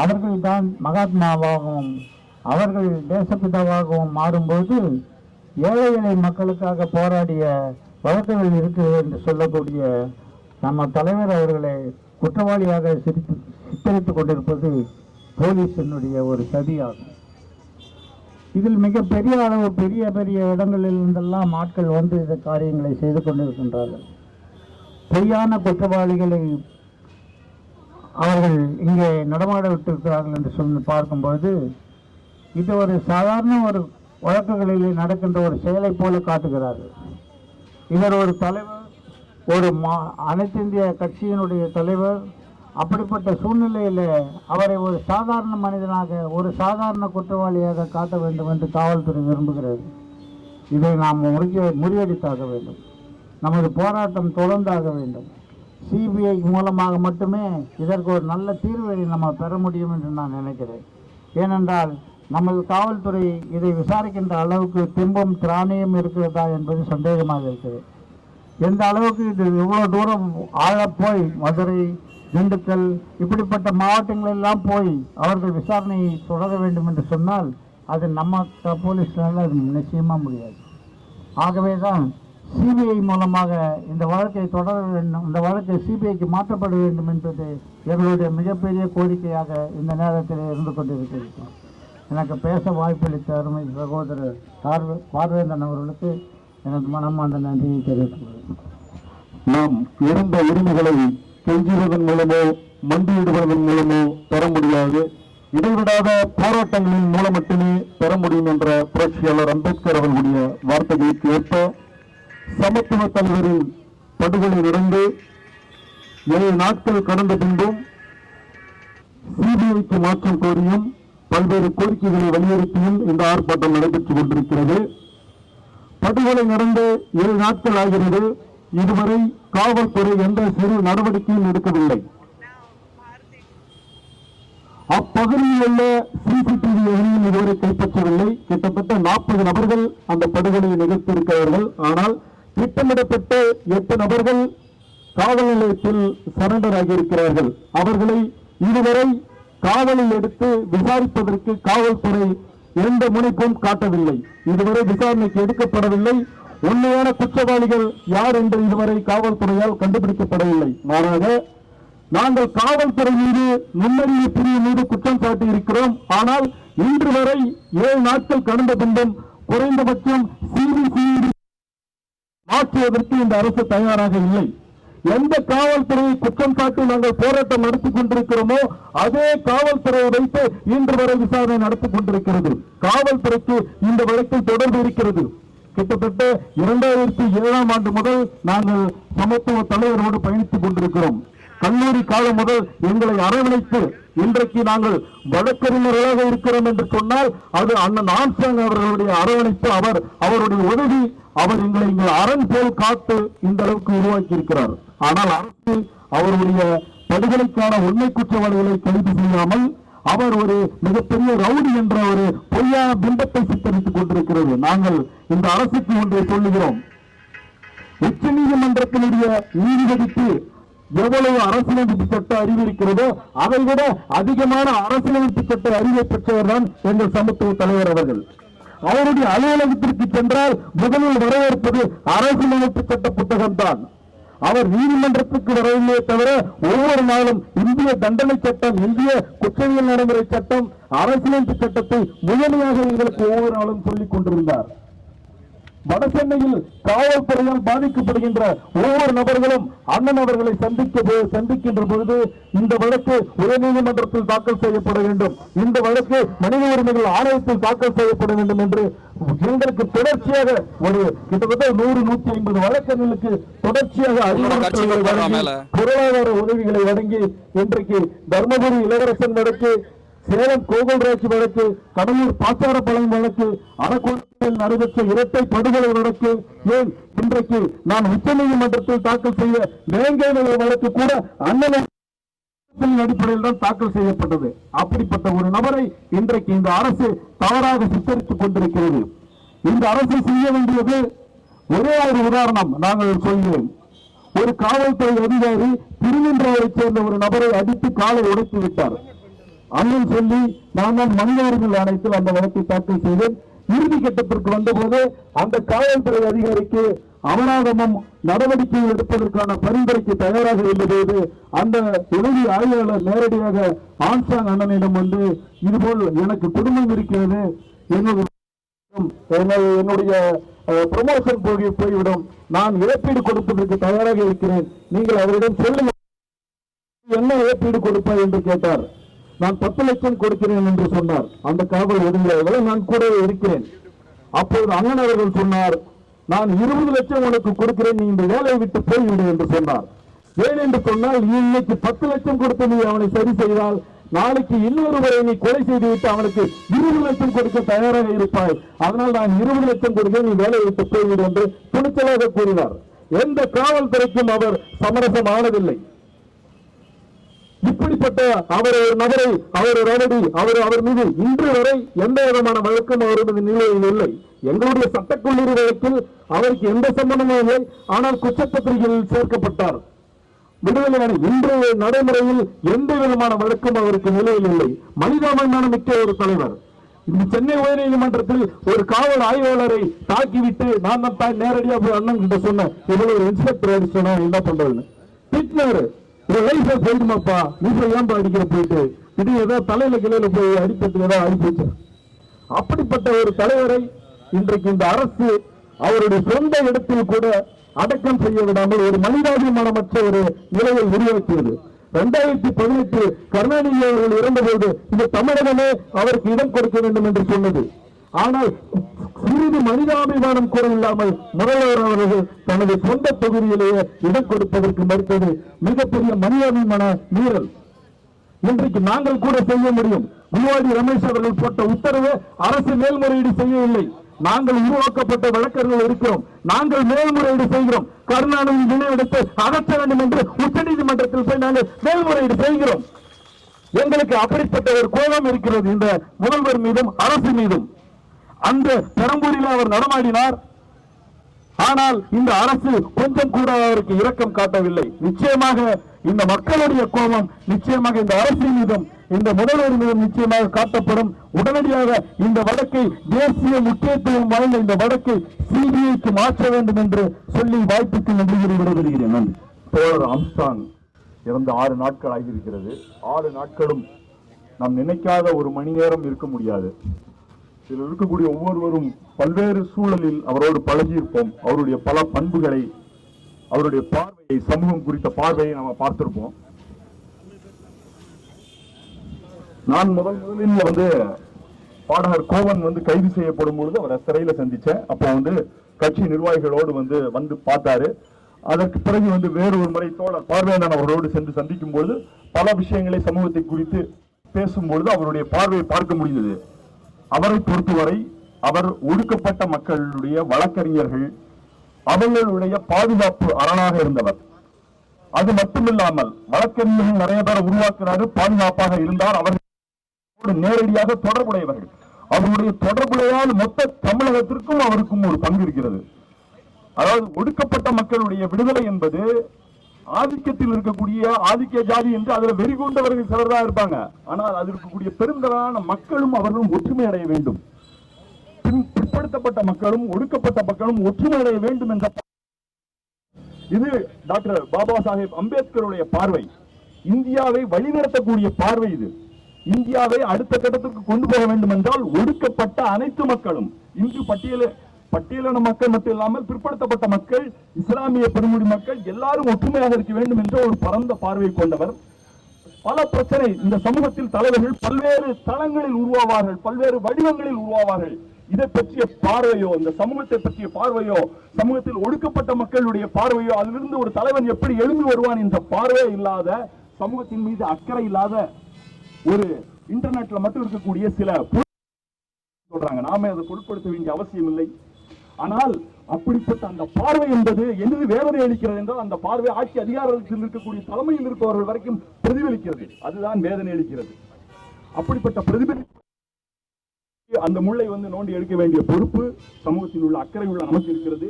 அவர்கள் தான் மகாத்மாவாகவும் அவர்கள் தேசப்பிதாவாகவும் மாறும்போது ஏழை எளிய மக்களுக்காக போராடிய வழக்குகள் இருக்கிறது என்று சொல்லக்கூடிய நம்ம தலைவர் அவர்களை குற்றவாளியாக சித்தரித்துக் கொண்டிருப்பது போலீசினுடைய ஒரு சதியாகும். இதில் மிகப்பெரிய அளவு பெரிய பெரிய இடங்களில் இருந்தெல்லாம் ஆட்கள் வந்து இந்த காரியங்களை செய்து கொண்டிருக்கின்றார்கள். பொய்யான குற்றவாளிகளை அவர்கள் இங்கே நடமாட விட்டிருக்கிறார்கள் என்று சொல்லி பார்க்கும்போது இது ஒரு சாதாரண ஒரு வழக்குகளில் நடக்கின்ற ஒரு செயலை போல காட்டுகிறார்கள். இவர் ஒரு தலைவர், ஒரு அனைத்து இந்திய கட்சியினுடைய தலைவர். அப்படிப்பட்ட சூழ்நிலையில் அவரை ஒரு சாதாரண மனிதனாக, ஒரு சாதாரண குற்றவாளியாக காட்ட வேண்டும் என்று காவல்துறை விரும்புகிறது. இதை நாம் முறியடித்தாக வேண்டும். நமது போராட்டம் தொடர்ந்தாக வேண்டும். சிபிஐ மூலமாக மட்டுமே இதற்கு ஒரு நல்ல தீர்வை நம்ம பெற முடியும் என்று நான் நினைக்கிறேன். ஏனென்றால் நமது காவல்துறை இதை விசாரிக்கின்ற அளவுக்கு திம்பம் திராணியம் இருக்கிறதா என்பது சந்தேகமாக இருக்கிறது. எந்த அளவுக்கு இது இவ்வளோ தூரம் ஆழப்போய் மதுரை, திண்டுக்கல் இப்படிப்பட்ட மாவட்டங்களெல்லாம் போய் அவர்கள் விசாரணையை தொடர வேண்டும் என்று சொன்னால் அது நம்ம போலீஸ்னால அது நிச்சயமாக முடியாது. ஆகவே தான் சிபிஐ மூலமாக இந்த வழக்கை தொடர வேண்டும், இந்த வழக்கை சிபிஐக்கு மாற்றப்பட வேண்டும் என்பது எங்களுடைய மிகப்பெரிய கோரிக்கையாக இந்த நேரத்தில் இருந்து கொண்டிருக்கிறது. எனக்கு பேச வாய்ப்பளித்த அருமை சகோதரர் பார்வேந்தன் அவர்களுக்கு எனது மனமார்ந்த நன்றியை தெரிவித்துள்ளேன். நாம் இருந்த உரிமைகளை கெஞ்சுவதன் மூலமோ மண்டியிடுவதன் மூலமோ பெற முடியாது. இடைவிடாத போராட்டங்களின் மூலம் மட்டுமே பெற முடியும் என்ற புரட்சியாளர் அம்பேத்கர் அவர்களுடைய வார்த்தைகளுக்கு ஏற்ப சமத்துவ தலைவரின் படுகொலை நடந்து 7 நாட்கள் கடந்த பின்பும் சிபிஐக்கு மாற்றம் கோரியும் பல்வேறு கோரிக்கைகளை வலியுறுத்தியும் இந்த ஆர்ப்பாட்டம் நடைபெற்றுக் கொண்டிருக்கிறது. படுகொலை நடந்த 7 நாட்கள் ஆகிறது. இதுவரை காவல்துறை எந்த சிறு நடவடிக்கையும் எடுக்கவில்லை. அப்பகுதியில் உள்ள சிசிடிவி எதையும் இதுவரை கைப்பற்றவில்லை. கிட்டத்தட்ட 40 நபர்கள் அந்த படுகொலையை நிகழ்த்தியிருக்கிறார்கள். ஆனால் திட்டமிடப்பட்ட 8 நபர்கள் காவல் நிலையத்தில் சரண்டர் ஆகியிருக்கிறார்கள். அவர்களை இதுவரை காவலில் எடுத்து விசாரிப்பதற்கு காவல்துறை எந்த முனைப்பும் காட்டவில்லை. இதுவரை விசாரணைக்கு எடுக்கப்படவில்லை. உண்மையான குற்றவாளிகள் யார் என்று இதுவரை காவல்துறையால் கண்டுபிடிக்கப்படவில்லை. மாறாக நாங்கள் காவல்துறை மீது நுண்ணறிவு பிரிவு மீது குற்றம் சாட்டி இருக்கிறோம். ஆனால் இன்று வரை 7 நாட்கள் கடந்த பின்பும் குறைந்தபட்சம் சிபிசிஐடி மாற்றுவதற்கு இந்த அரசு தயாராக இல்லை. எந்த காவல்துறையை குற்றம் சாட்டி நாங்கள் போராட்டம் நடத்தி கொண்டிருக்கிறோமோ அதே காவல்துறையை வைத்து இன்று வரை விசாரணை நடத்தி கொண்டிருக்கிறது. காவல்துறைக்கு இந்த வழக்கில் தொடர்பு இருக்கிறது. கிட்டத்தட்ட 2007ஆம் ஆண்டு முதல் நாங்கள் சமத்துவ தலைவரோடு பயணித்துக் கொண்டிருக்கிறோம். கல்லூரி காலம் முதல் எங்களை அரவணைத்து இன்றைக்கு நாங்கள் வழக்கறிஞர்களாக இருக்கிறோம் என்று சொன்னால் அது அண்ணன் ஆம்ஸ்ட்ராங் அவர்களுடைய அரவணைப்பு, அவருடைய உதவி, அவர் எங்களை இங்கு அரண் போல் காத்து இந்த அளவுக்கு உருவாக்கி இருக்கிறார். ஆனால் அரசு அவருடைய படுகொலைக்கான உண்மை குற்றவாளிகளை கைது செய்யாமல் அவர் ஒரு மிகப்பெரிய ரவுடி என்ற ஒரு பொய்யான பிம்பத்தை சித்தரித்துக் கொண்டிருக்கிறது. நாங்கள் இந்த அரசுக்கு ஒன்றை சொல்லுகிறோம். உச்ச நீதிமன்றத்தினுடைய நீதிபதிக்கு எவ்வளவு அரசியலமைப்பு சட்ட அறிவு இருக்கிறதோ அதை விட அதிகமான அரசியலமைப்பு சட்ட அறிவை பெற்றவர் தான் எங்கள் சமத்துவ தலைவர் அவர்கள். அவருடைய அலுவலகத்திற்கு சென்றால் முதலில் வரவேற்பது அரசியலமைப்பு சட்ட புத்தகம் தான். அவர் நீதிமன்றத்துக்கு வரவில்லை தவிர ஒவ்வொரு நாளும் இந்திய தண்டனை சட்டம், இந்திய குற்றவியல் நடைமுறை சட்டம், அரசியலமைப்பு சட்டத்தை முழுமையாக எங்களுக்கு ஒவ்வொரு நாளும் சொல்லிக் கொண்டிருந்தார். வடசென்னையில் காவல்துறையால் பாதிக்கப்படுகின்ற ஒவ்வொரு நபர்களும் அண்ணன் அவர்களை சந்திக்கின்ற பொழுது இந்த வழக்கு உயர்நீதிமன்றத்தில் தாக்கல் செய்யப்பட வேண்டும், இந்த வழக்கு மனித உரிமைகள் ஆணையத்தில் தாக்கல் செய்யப்பட வேண்டும் என்று எங்களுக்கு தொடர்ச்சியாக ஒரு கிட்டத்தட்ட 100-150 வழக்கறிஞர்களுக்கு தொடர்ச்சியாக பொருளாதார உதவிகளை வழங்கி இன்றைக்கு தர்மபுரி இளவரசன் வழக்கு, சேலம் கோகுல்ராஜ் வழக்கு, கடலூர் பாச்சாரப்பாளையம் வழக்கு, அரக்கோணத்தில் நடைபெற்ற இரட்டை படுகொலை வழக்கு, ஏன் இன்றைக்கு நான் உச்ச நீதிமன்றத்தில் தாக்கல் செய்த வேங்கை வழக்கு கூட அண்ணன் அடிப்படையில் தான் தாக்கல் செய்யப்பட்டது. அப்படிப்பட்ட ஒரு நபரை இன்றைக்கு இந்த அரசு தவறாக சித்தரித்துக் கொண்டிருக்கிறது. இந்த அரசு செய்ய வேண்டியது ஒரே ஒரு உதாரணம் நாங்கள் சொல்கிறோம். ஒரு காவல்துறை அதிகாரி திருநின்றவரை சேர்ந்த ஒரு நபரை அடித்து காலை உடைத்து விட்டார். அண்ணன் சொல்லி நான் தான் மனித உரிமைகள் ஆணையத்தில் அந்த வழக்கை தாக்கல் செய்தேன். இறுதி கட்டத்திற்கு வந்தபோது அந்த காவல்துறை அதிகாரிக்கு அபராதமும் நடவடிக்கை எடுப்பதற்கான பரிந்துரைக்கு தயாராக இருந்தபோது அந்த உதவி ஆய்வாளர் நேரடியாக ஆம்ஸ்ட்ராங் அண்ணனிடம் வந்து இதுபோல் எனக்கு குடும்பம் இருக்கிறது, என்னுடைய ப்ரமோஷன் போய்விடும், நான் இழப்பீடு கொடுப்பதற்கு தயாராக இருக்கிறேன், நீங்கள் அவரிடம் சொல்லுங்க, என்ன இழப்பீடு கொடுப்பார் என்று கேட்டார். நான் 10 லட்சம் கொடுக்கிறேன் என்று சொன்னார். அந்த காவல் உதவியாளர்கள் நான் கூட இருக்கிறேன். அப்போது அண்ணன் அவர்கள் சொன்னார், நான் 20 லட்சம் உனக்கு கொடுக்கிறேன், நீ இந்த வேலையை விட்டு போய்விடு என்று சொன்னார். ஏன் என்று சொன்னால், இன்னைக்கு 10 லட்சம் கொடுத்து நீ அவனை சரி செய்தால் நாளைக்கு இன்னொருவரை நீ கொலை செய்துவிட்டு அவனுக்கு 20 லட்சம் கொடுக்க தயாராக இருப்பாய், அதனால் நான் 20 லட்சம் கொடுக்க நீ வேலையை விட்டு போய்விடு என்று துணிச்சலாக கூறினார். எந்த காவல்துறைக்கும் அவர் சமரசம் ஆனதில்லை. இப்படிப்பட்ட அவர் ஒரு நபரை, அவர் ரவுடி, அவர் மீது இன்று வரை எந்த விதமான வழக்கும் அவரது நிலையில் இல்லை. எங்களுடைய சட்டக்கல்லூரி வழக்கில் அவருக்கு எந்த சம்பந்தமும் இல்லை. ஆனால் குற்றப்பத்திரிகையில் சேர்க்கப்பட்டார், விடுதலையான இன்று நடைமுறையில் எந்த விதமான வழக்கும் அவருக்கு நிலையில் இல்லை. மனிதாபிமானம் மிக்க ஒரு தலைவர். இந்த சென்னை உயர்நீதிமன்றத்தில் ஒரு காவல் ஆய்வாளரை தாக்கிவிட்டு நான் தான் நேரடியாக போய் அண்ணன் கிட்ட சொன்னேன், இவ்வளவு இன்ஸ்பெக்டர் அடிச்சோன்னா என்ன பண்றதுன்னு திட்டினாரு. ஒரு லைசன்ஸ் எழுதுமாப்பா, நீ போய் ஏன்பா அடிக்கிற போயிட்டு இது ஏதோ தலையில கிளையில போய் அடிப்பது ஏதோ அடிப்போச்சு. அப்படிப்பட்ட ஒரு தலைவரை இன்றைக்கு இந்த அரசு அவருடைய சொந்த இடத்தில் கூட அடக்கம் செய்ய விடாமல் ஒரு மனிதாபிமானமற்ற ஒரு நிலையை உருவாக்கியது. 2018 கருணாநிதி அவர்கள் இறந்தபோது இந்த தமிழகமே அவருக்கு இடம் கொடுக்க வேண்டும் என்று சொன்னது. ஆனால் சிறிது மனிதாபிமானம் கூட இல்லாமல் முதல்வர் அவர்கள் தனது சொந்த தொகுதியிலேயே இடம் கொடுப்பதற்கு மறுத்தது மிகப்பெரிய மனிதாபிமான மீறல். இன்றைக்கு நாங்கள் கூட செய்ய முடியும். குருவாடி ரமேஷ் அவர்கள் போட்ட உத்தரவு அரசு மேல்முறையீடு செய்யவில்லை. நாங்கள் உருவாக்கப்பட்ட வழக்கறிஞர்கள் இருக்கிறோம், நாங்கள் மேல்முறையீடு செய்கிறோம். கருணாநிதி நினைவிடத்தை அகற்ற வேண்டும் என்று உச்ச நீதிமன்றத்தில் போய் நாங்கள் மேல்முறையீடு செய்கிறோம். எங்களுக்கு அப்படிப்பட்ட ஒரு கோபம் இருக்கிறது இந்த முதல்வர் மீதும் அரசு மீதும். அந்த பெரம்பூரில் அவர் நடமாடினார், ஆனால் இந்த அரசு கொஞ்சம் கூட அவருக்கு இரக்கம் காட்டவில்லை. நிச்சயமாக இந்த மக்களுடைய கோபம் நிச்சயமாக இந்த அரசின் மீதும் இந்த முதல்வர் மீதும் நிச்சயமாக காட்டப்படும். உடனடியாக இந்த வழக்கை தேசிய முக்கியத்துவம் வாய்ந்த இந்த வழக்கை சிபிஐக்கு மாற்ற வேண்டும் என்று சொல்லி வாய்ப்புக்கு நன்றி விடைபெறுகிறேன். நன்றி. தோழர் ஆம்ஸ்ட்ராங் இறந்து 6 நாட்கள் ஆகியிருக்கிறது. 6 நாட்களும் நாம் நினைக்காத ஒரு மணி நேரம் இருக்க முடியாது. இதில் இருக்கக்கூடிய ஒவ்வொருவரும் பல்வேறு சூழலில் அவரோடு பழகியிருப்போம். அவருடைய பல பண்புகளை, அவருடைய பார்வையை, சமூகம் குறித்த பார்வையை நாம பார்த்திருப்போம். நான் முதலில் பாடகர் கோவன் வந்து கைது செய்யப்படும் பொழுது அவரை சிறையில சந்திச்சேன். அப்போ வந்து கட்சி நிர்வாகிகளோடு வந்து பார்த்தாரு. அதற்கு பிறகு வந்து வேறு ஒரு முறை தோழர் பார்வையாளர் அவர்களோடு சென்று சந்திக்கும் பொழுது பல விஷயங்களை சமூகத்தை குறித்து பேசும்பொழுது அவருடைய பார்வையை பார்க்க முடிந்தது. அவரை பொறுத்தவரை அவர் ஒடுக்கப்பட்ட மக்களுடைய வழக்கறிஞர்கள், அவர்களுடைய பாதுகாப்பு அரணாக இருந்தவர். அது மட்டுமில்லாமல் வழக்கறிஞர்கள் நிறைய பேர் உருவாக்குறாரு, பாதுகாப்பாக இருந்தார். அவர்களோடு நேரடியாக தொடர்புடையவர்கள். அவருடைய தொடர்புடையால் மொத்த தமிழகத்திற்கும் அவருக்கும் ஒரு பங்கு இருக்கிறது. அதாவது ஒடுக்கப்பட்ட மக்களுடைய விடுதலை என்பது ஆதிக்கத்தில் இருக்கக்கூடிய ஆதிக்க ஜாதி என்று அதுல வெறி கொண்டவர்கள் சிலர் தான் இருப்பாங்க. ஆனால் அது இருக்கக்கூடிய பெருந்தலான மக்களும் அவர்களும் ஒற்றுமை அடைய வேண்டும். பிற்படுத்தப்பட்ட மக்களும் ஒடுக்கப்பட்ட மக்களும் ஒற்றுமை அடைய வேண்டும் என்ற இது டாக்டர் பாபா சாஹேப் அம்பேத்கருடைய பார்வை. இந்தியாவை வழிநடத்தக்கூடிய பார்வை இது. இந்தியாவை அடுத்த கட்டத்திற்கு கொண்டு போக வேண்டும் என்றால் ஒடுக்கப்பட்ட அனைத்து மக்களும், இங்கு பட்டியலின மக்கள் மட்டும் இல்லாமல் பிற்படுத்தப்பட்ட மக்கள், இஸ்லாமிய பெருங்குடி மக்கள் எல்லாரும் ஒற்றுமையாக இருக்க வேண்டும் என்ற ஒரு பரந்த பார்வை கொண்டவர். பல பிரச்சனை இந்த சமூகத்தில் தலைவர்கள் பல்வேறு தளங்களில் உருவாவார்கள், பல்வேறு வடிவங்களில் உருவாவார்கள். இதை பற்றிய பார்வையோ, இந்த சமூகத்தை பற்றிய பார்வையோ, சமூகத்தில் ஒடுக்கப்பட்ட மக்களுடைய பார்வையோ, அதிலிருந்து ஒரு தலைவன் எப்படி எழுந்து வருவான் என்ற பார்வை இல்லாத, சமூகத்தின் மீது அக்கறை இல்லாத, ஒரு இன்டர்நெட்ல மட்டும் இருக்கக்கூடிய சில சொல்றாங்க. நாம அதை பொருட்படுத்த வேண்டிய அவசியம் இல்லை. ஆனால் அப்படிப்பட்ட அந்த பார்வை என்பது எது வேதனை அளிக்கிறது என்றால், அந்த பார்வை ஆட்சி அதிகாரத்தில் இருக்கக்கூடிய தலைமையில் இருப்பவர்கள் வரைக்கும் பிரதிபலிக்கிறது. அதுதான் வேதனை அளிக்கிறது. அப்படிப்பட்ட பிரதிபலி அந்த முள்ளை வந்து நோண்டி எடுக்க வேண்டிய பொறுப்பு சமூகத்தில் உள்ள அக்கறை உள்ள நமக்கு இருக்கிறது.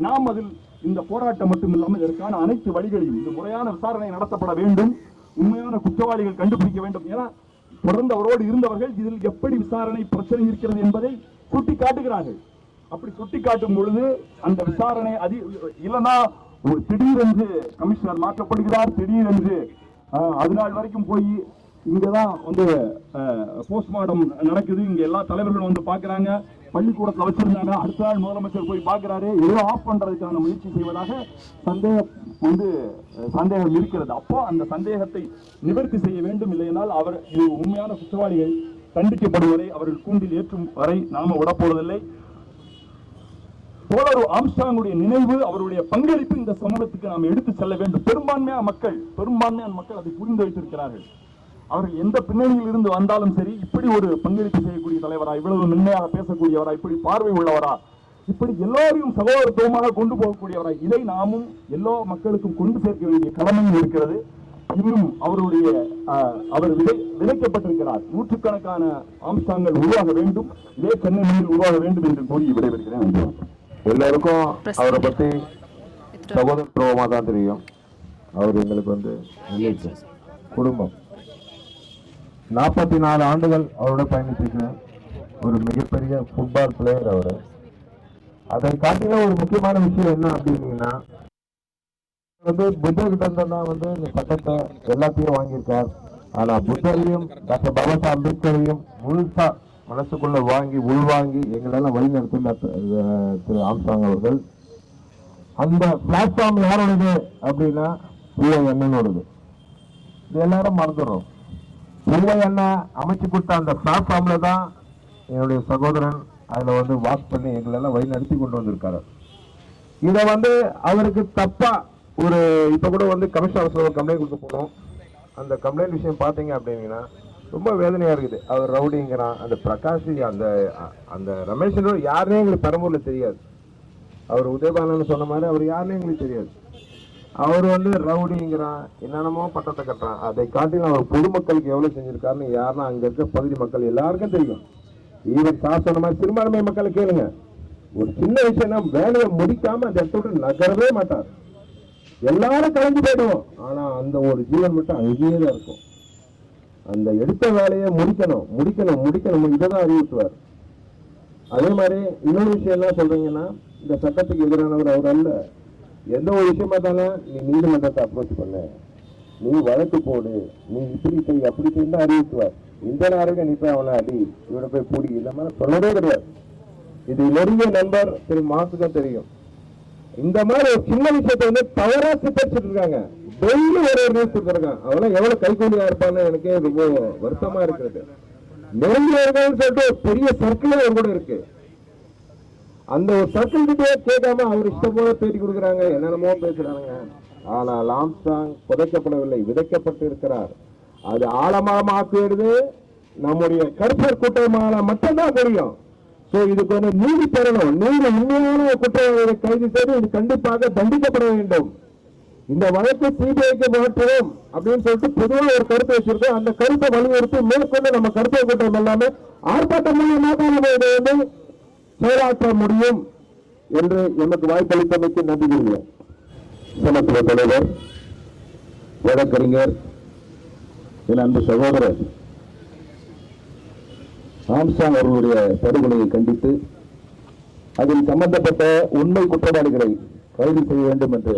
நாம் அதில் இந்த போராட்டம் மட்டும் இல்லாமல் இதற்கான அனைத்து வழிகளையும், இந்த முறையான விசாரணை நடத்தப்பட வேண்டும், உண்மையான குற்றவாளிகள் கண்டுபிடிக்க வேண்டும். ஏன்னா தொடர்ந்து அவரோடு இருந்தவர்கள் இதில் எப்படி விசாரணை பிரச்சனை இருக்கிறது என்பதை சுட்டி காட்டுகிறார்கள். அப்படி சுட்டி காட்டும் பொழுது அந்த விசாரணை இல்லைன்னா திடீரென்று கமிஷனர் மாற்றப்படுகிறார், திடீரென்று அதனால் வரைக்கும் போய் இங்கதான் வந்து போஸ்ட்மார்டம் நடக்குது, இங்க எல்லா தலைவர்களும் வந்து பாக்குறாங்க, பள்ளிக்கூடத்தில் வச்சிருந்தாங்க, அடுத்த நாள் முதலமைச்சர் போய் பார்க்கிறாரு, ஏதோ ஆஃப் பண்றதுக்கான முயற்சி செய்வதாக சந்தேகம் இருக்கிறது. அப்போ அந்த சந்தேகத்தை நிவர்த்தி செய்ய வேண்டும். இல்லையென்றால் அவர் இது உண்மையான குற்றவாளிகள் தண்டிக்கப்படுவதை அவர்கள் கூண்டில் ஏற்றும் வரை நாம விடப்போவதில்லை. தோழர் ஆம்ஸ்ட்ராங்குடைய நினைவு, அவருடைய பங்களிப்பு இந்த சமூகத்துக்கு நாம் எடுத்து செல்ல வேண்டும். பெரும்பான்மையான மக்கள் அதை புரிந்து வைத்திருக்கிறார்கள். அவர்கள் எந்த பின்னணியில் இருந்து வந்தாலும் சரி, இப்படி ஒரு பங்களிப்பு செய்யக்கூடிய தலைவரா, இவ்வளவு மென்மையாக பேசக்கூடியவரா, இப்படி பார்வை உள்ளவரா, இப்படி எல்லாரையும் சகோதரத்துவமாக கொண்டு போகக்கூடியவரா, இதை நாமும் எல்லா மக்களுக்கும் கொண்டு சேர்க்க வேண்டிய கடமையும் இருக்கிறது. இன்னும் அவர் விதைக்கப்பட்டிருக்கிறார். நூற்றுக்கணக்கான ஆம்ஸ்ட்ராங்கள் உருவாக வேண்டும், இதே சென்னையில் உருவாக வேண்டும் என்று கூறி விடைபெறுகிறேன். எல்லாருக்கும் அவரை பத்தி சகோதரத்துவமா தான் தெரியும். அவர் எங்களுக்கு வந்து குடும்பம். 44 ஆண்டுகள் அவரோட பயணிச்சிருக்க ஒரு மிகப்பெரிய ஃபுட்பால் பிளேயர் அவர். அதை காட்டில ஒரு முக்கியமான விஷயம் என்ன அப்படின்னீங்கன்னா, வந்து புத்தர்கிட்ட தான் வந்து இந்த சட்டத்தை எல்லாத்தையும் வாங்கியிருக்கார். ஆனா புத்தரையும் டாக்டர் பாபா சாஹேப் அம்பேத்கரையும் முழுசா மனசுக்குள்ள வாங்கி உள்வாங்கி எங்களெல்லாம் வழி நடத்தும் திரு ஆம்ஸ்ட்ராங் அவர்கள். அந்த பிளாட்ஃபார்ம் யாரோடது அப்படின்னா பூவை அண்ணனோடது. இது எல்லாரும் மறந்துடும். பூவை அண்ணன் அமைச்சு கொடுத்த அந்த பிளாட்ஃபார்ம்ல தான் என்னுடைய சகோதரன் அதுல வந்து வாக் பண்ணி எங்களெல்லாம் வழி நடத்தி கொண்டு வந்திருக்காரு. இதை வந்து அவருக்கு தப்பா ஒரு இப்ப கூட வந்து கமிஷனர் ஆஃபீஸ்ல கம்ப்ளைண்ட் கொடுக்க போனோம். அந்த கம்ப்ளைண்ட் விஷயம் பாத்தீங்க அப்படின்னா ரொம்ப வேதனையா இருக்குது. அவர் ரவுடிங்கிறான். அந்த பிரகாஷ் அந்த ரமேஷ் யாருன்னே எங்களுக்கு பெரம்பூர்ல தெரியாது. அவர் உதயபாலன் சொன்ன மாதிரி அவர் யாருன்னே எங்களுக்கு தெரியாது. அவர் வந்து ரவுடிங்கிறான், என்னென்னமோ பட்டத்தை கட்டுறான். அதை காட்டிலும் அவர் பொதுமக்களுக்கு எவ்வளவு செஞ்சிருக்காருன்னு யாருன்னா அங்க இருக்க பகுதி மக்கள் எல்லாருக்கும் தெரியும். ஈவன் சார் சொன்ன மாதிரி சிறுபான்மை மக்களை கேளுங்க. ஒரு சின்ன விஷயம்னா வேலையை முடிக்காம அந்த இடத்த நகரவே மாட்டார். எல்லாரும் கலந்து போயிடுவோம். ஆனா அந்த ஒரு ஜீவன் மட்டும் அங்கேயே தான் இருக்கும். அந்த எடுத்த வேலையை முடிக்கணும் இதைதான் அறிவித்துவார். அதே மாதிரி இன்னொரு விஷயம் என்ன சொல்றீங்கன்னா, இந்த சட்டத்துக்கு எதிரானவர் அவர் அல்ல. எந்த ஒரு விஷயமா தானே நீ நீதிமன்றத்தை அப்ரோச் பண்ண, நீ வழக்கு போடு, நீ இப்படி செய் அப்படி செய்ய அறிவித்துவார். இந்த நேரம் நீ போய் அவனை அடி, இவனை போய் பூடி, இந்த மாதிரி சொல்லவே கிடையாது. இது நெருங்கிய நண்பர் திரு மாசுதான் தெரியும். இந்த மாதிரி ஒரு சின்ன விஷயத்த வந்து தவறா சித்தரிச்சுட்டு இருக்காங்க. டெய்லி ஒரு நியூஸ் இருக்காங்க. அவெல்லாம் எவ்வளவு கைகூலியா இருப்பான்னு எனக்கே ரொம்ப வருத்தமா இருக்கிறது. நெருங்கியவர்கள் சொல்லிட்டு ஒரு பெரிய சர்க்கிளே ஒரு கூட இருக்கு. அந்த ஒரு சர்க்கிள் கிட்டே கேட்காம அவர் இஷ்டம் போல பேட்டி கொடுக்குறாங்க, என்னென்னமோ பேசுறாங்க. ஆனால் ஆம்ஸ்ட்ராங் புதைக்கப்படவில்லை, விதைக்கப்பட்டு இருக்கிறார். அது ஆழமாக்குவது நம்முடைய கருப்பர் கூட்டமான மட்டும்தான் தெரியும். இதுக்கு வந்து நீதி பெறணும். நீதி உண்மையான குற்றவாளிகளை கைது செய்து இது கண்டிப்பாக தண்டிக்கப்பட வேண்டும். இந்த வழக்கு சிபிஐக்கு மாற்றுவோம் அப்படின்னு சொல்லிட்டு பொதுவாக ஒரு கருத்தை வச்சிருக்கோம். அந்த கருத்தை வலியுறுத்தி மேற்கொண்டு நம்ம கருத்தை கூட்டம் எல்லாமே ஆர்ப்பாட்டம் மூலமாக நம்ம இதை வந்து செயலாற்ற முடியும் என்று எமக்கு வாய்ப்பளித்தமைக்கு நன்றி கூறுகிறேன். சமத்துவ தலைவர், வழக்கறிஞர், என் அன்பு சகோதரர் ஆம்ஸ்ட்ராங் அவர்களுடைய படுகொலையை கண்டித்து அதில் சம்பந்தப்பட்ட உண்மை குற்றவாளிகளை கைது செய்ய வேண்டும் என்று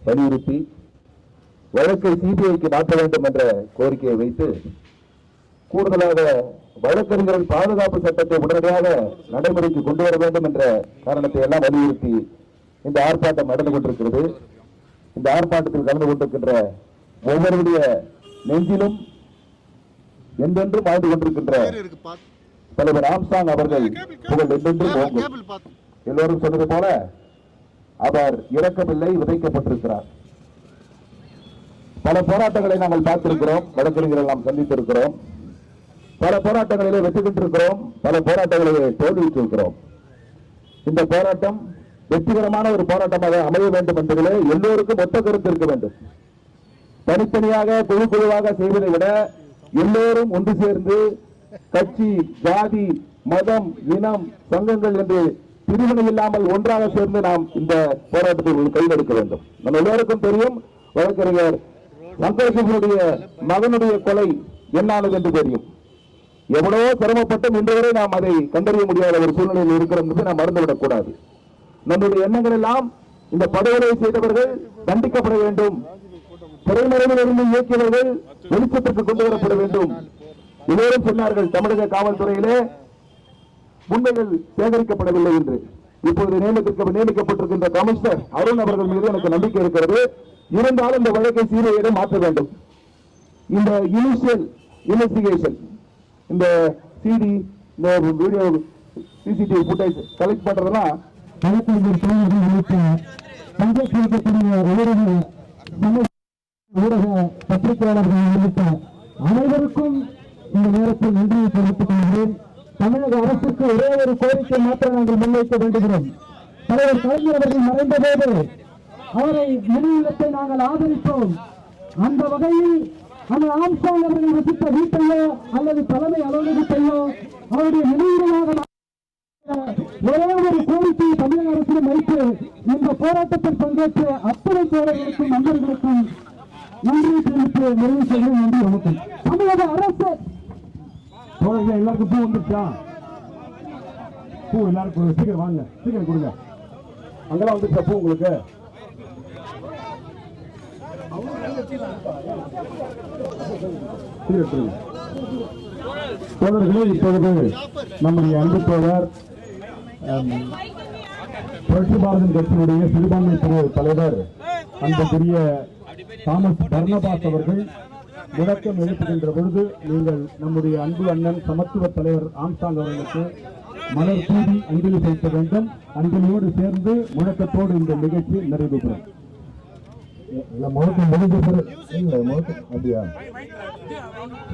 வலியுறுத்தி வழக்கை சிபிஐக்கு மாற்ற வேண்டும் என்ற கோரிக்கையை வைத்து கூடுதலாக வழக்கறிஞர்கள் பாதுகாப்பு சட்டத்தை உடனடியாக நடைமுறைக்கு கொண்டு வர வேண்டும் என்ற காரணத்தை எல்லாம் வலியுறுத்தி இந்த ஆர்ப்பாட்டம் நடந்து கொண்டிருக்கிறது. இந்த ஆர்ப்பாட்டத்தில் கலந்து கொண்டிருக்கின்ற ஒவ்வொருடைய நெஞ்சிலும் என்றென்றும் வாழ்ந்து கொண்டிருக்கின்ற தலைவர் ஆம்ஸ்ட்ராங் அவர்கள் புகழ் என்றென்றும் ஓங்கும். எல்லோரும் சொன்னது போல அவர் இறக்கவில்லை, விதைக்கப்பட்டிருக்கிறார். பல போராட்டங்களை நாங்கள் பார்த்திருக்கிறோம், வழக்கறிஞர்கள் நாம் சந்தித்திருக்கிறோம். பல போராட்டங்களிலே வெற்றி பெற்றிருக்கிறோம், பல போராட்டங்களிலே தோல்வியிருக்கிறோம். இந்த போராட்டம் வெற்றிகரமான ஒரு போராட்டமாக அமைய வேண்டும் என்பதிலே எல்லோருக்கும் ஒத்த கருத்து இருக்க வேண்டும். தனித்தனியாக குழு குழுவாக செய்வதை விட எல்லோரும் ஒன்று சேர்ந்து கட்சி, ஜாதி, மதம், இனம், சங்கங்கள் என்று பிரிவினை இல்லாமல் ஒன்றாக சேர்ந்து நாம் இந்த போராட்டத்தில் கையெடுக்க வேண்டும். நம்ம எல்லோருக்கும் தெரியும், வழக்கறிஞர் சங்கோஷனுடைய மகனுடைய கொலை என்னானது என்று தெரியும். எவ்வளவோ சிரமப்பட்டும் இன்று வரை நாம் அதை கண்டறிய முடியாத ஒரு சூழ்நிலையில் இருக்கிறோம் என்று நாம் மறந்துவிடக் கூடாது. நம்முடைய எண்ணங்கள் எல்லாம் இந்த படுகொலை செய்தவர்கள் தண்டிக்கப்பட வேண்டும், திரைமறைவில் இருந்து இயக்கியவர்கள் வெளிச்சத்திற்கு கொண்டு வரப்பட வேண்டும். எல்லோரும் சொன்னார்கள் தமிழக காவல்துறையிலே உண்மைகள் சேகரிக்கப்படவில்லை என்று. இப்போது நியமிக்கப்பட்டிருக்கின்ற கமிஷனர் அருண் அவர்கள் மீது எனக்கு நம்பிக்கை இருக்கிறது. இருந்தாலும் இந்த வழக்கை சிபிஐயிடம் மாற்ற வேண்டும். இந்த இனிஷியல் இன்வெஸ்டிகேஷன், இந்த சிடி, இந்த வீடியோ சிசிடிவி ஃபுட்டேஜ் கலெக்ட் பண்றதெல்லாம் ஊடக பத்திரிகையாளர்கள் உள்ளிட்ட அனைவருக்கும் இந்த நேரத்தில் நன்றியை தெரிவித்துக் கொள்கிறேன். தமிழக அரசுக்கு ஒரே ஒரு கோரிக்கை மாத்திரம் நாங்கள் முன்வைக்க வேண்டுகிறோம். தலைவர் கலைஞர் அவர்கள் மறைந்த போது அவரை நினைவிடத்தை நாங்கள் ஆதரித்தோம். அந்த வகையில் அந்த ஆம்ஸ்ட்ராங் அவர்கள் வசித்த வீட்டையோ அல்லது தலைமை அலுவலகத்தையோ அவருடைய நினைவிடமாக ஒரே ஒரு கோரிக்கையை தமிழக அரசிடம் வைத்து இந்த போராட்டத்தில் பங்கேற்ற அத்தனை தோழர்களுக்கும் நண்பர்களுக்கும் நன்றி தெரிவித்து நிறைவு செய்கிறேன். நன்றி, வணக்கம். தமிழக அரசு தோழர்கள் எல்லாருக்கும் பூ வந்துருச்சா? பூ எல்லாருக்கும் சீக்கிரம் வாங்க, சீக்கிரம் கொடுங்க. அங்கெல்லாம் வந்துருச்சா பூ உங்களுக்கு? தோழர்களே, இப்பொழுது நம்முடைய அன்பு தோழர் புரட்சி பாரதம் கட்சியினுடைய சிறுபான்மை பிரிவு தலைவர் அன்புக்குரிய தாமஸ் பர்னபாஸ் அவர்கள் முழக்கம் எழுப்புகின்ற பொழுது நீங்கள் நம்முடைய அன்பு அண்ணன் சமத்துவ தலைவர் ஆம்ஸ்ட்ராங் அவர்களுக்கு மலர் தூவி அஞ்சலி செலுத்த வேண்டும். அஞ்சலியோடு சேர்ந்து முழக்கத்தோடு இந்த நிகழ்ச்சி நிறைவு பெறும்.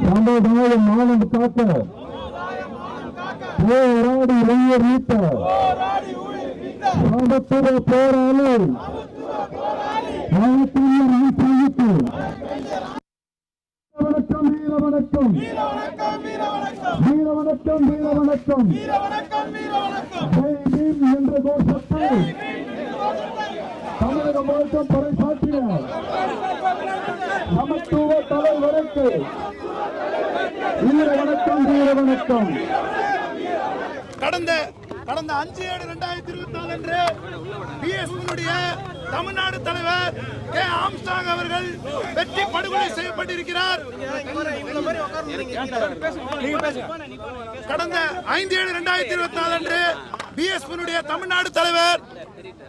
சமுதாயம் மானம் காக்க போராடி உயிர் நீத்த சமத்துவ போராளி வணக்கம், வீர வணக்கம், வீர வணக்கம், வீர வணக்கம். ஜெய் பீம் என்ற கோஷத்தை தமிழக முழுக்கம் பறைசாற்றிய சமத்துவ தலைவருக்கு வீர வணக்கம், வீர வணக்கம். கடந்த 5/7/2024 அன்று பிஎஸ்பியினுடைய தமிழ்நாடு தலைவர் கே ஆம்ஸ்ட்ராங் அவர்கள் வெட்டி படுகொலை செய்யப்பட்டிருக்கிறார். கடந்த 5/7/2024 அன்று பிஎஸ்பியினுடைய தமிழ்நாடு தலைவர்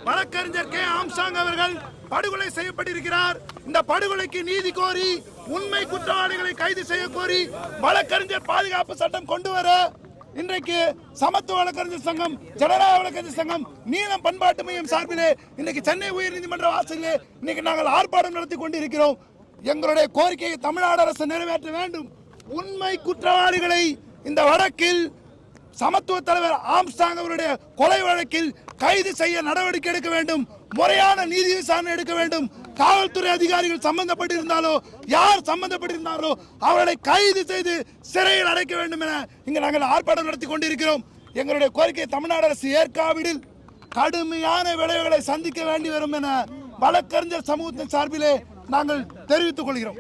வழக்கறிஞர் கே ஆம்ஸ்ட்ராங் அவர்கள் படுகொலை செய்யப்பட்டிருக்கிறார். இந்த படுகொலைக்கு நீதி கோரி உண்மை குற்றவாளிகளை கைது செய்ய கோரி வழக்கறிஞர் பாதுகாப்பு சட்டம் கொண்டு வர இன்றைக்கு சமத்துவ வழக்கறிஞர் சங்கம், ஜனநாயக வழக்கறிஞர் சங்கம், நீளம் பண்பாட்டு மையம் சார்பிலே இன்னைக்கு சென்னை உயர்நீதிமன்ற வாசலிலே இன்னைக்கு நாங்கள் ஆர்ப்பாட்டம் நடத்தி கொண்டிருக்கிறோம். எங்களுடைய கோரிக்கையை தமிழ்நாடு அரசு நிறைவேற்ற வேண்டும். உண்மை குற்றவாளிகளை இந்த வழக்கில் சமத்துவ தலைவர் ஆம்ஸ்டாங் அவருடைய கொலை வழக்கில் கைது செய்ய நடவடிக்கை எடுக்க வேண்டும். முறையான நீதி விசாரணை எடுக்க வேண்டும். காவல்துறை அதிகாரிகள் சம்பந்தப்பட்டிருந்தாலோ யார் சம்பந்தப்பட்டிருந்தாலோ அவர்களை கைது செய்து சிறையில் அடைக்க வேண்டும் என இங்கு நாங்கள் ஆர்ப்பாட்டம் நடத்தி கொண்டிருக்கிறோம். எங்களுடைய கோரிக்கை தமிழ்நாடு அரசு ஏற்காவிடில் கடுமையான விளைவுகளை சந்திக்க வேண்டி வரும் என வழக்கறிஞர் சமூகத்தின் சார்பிலே நாங்கள் தெரிவித்துக் கொள்கிறோம்.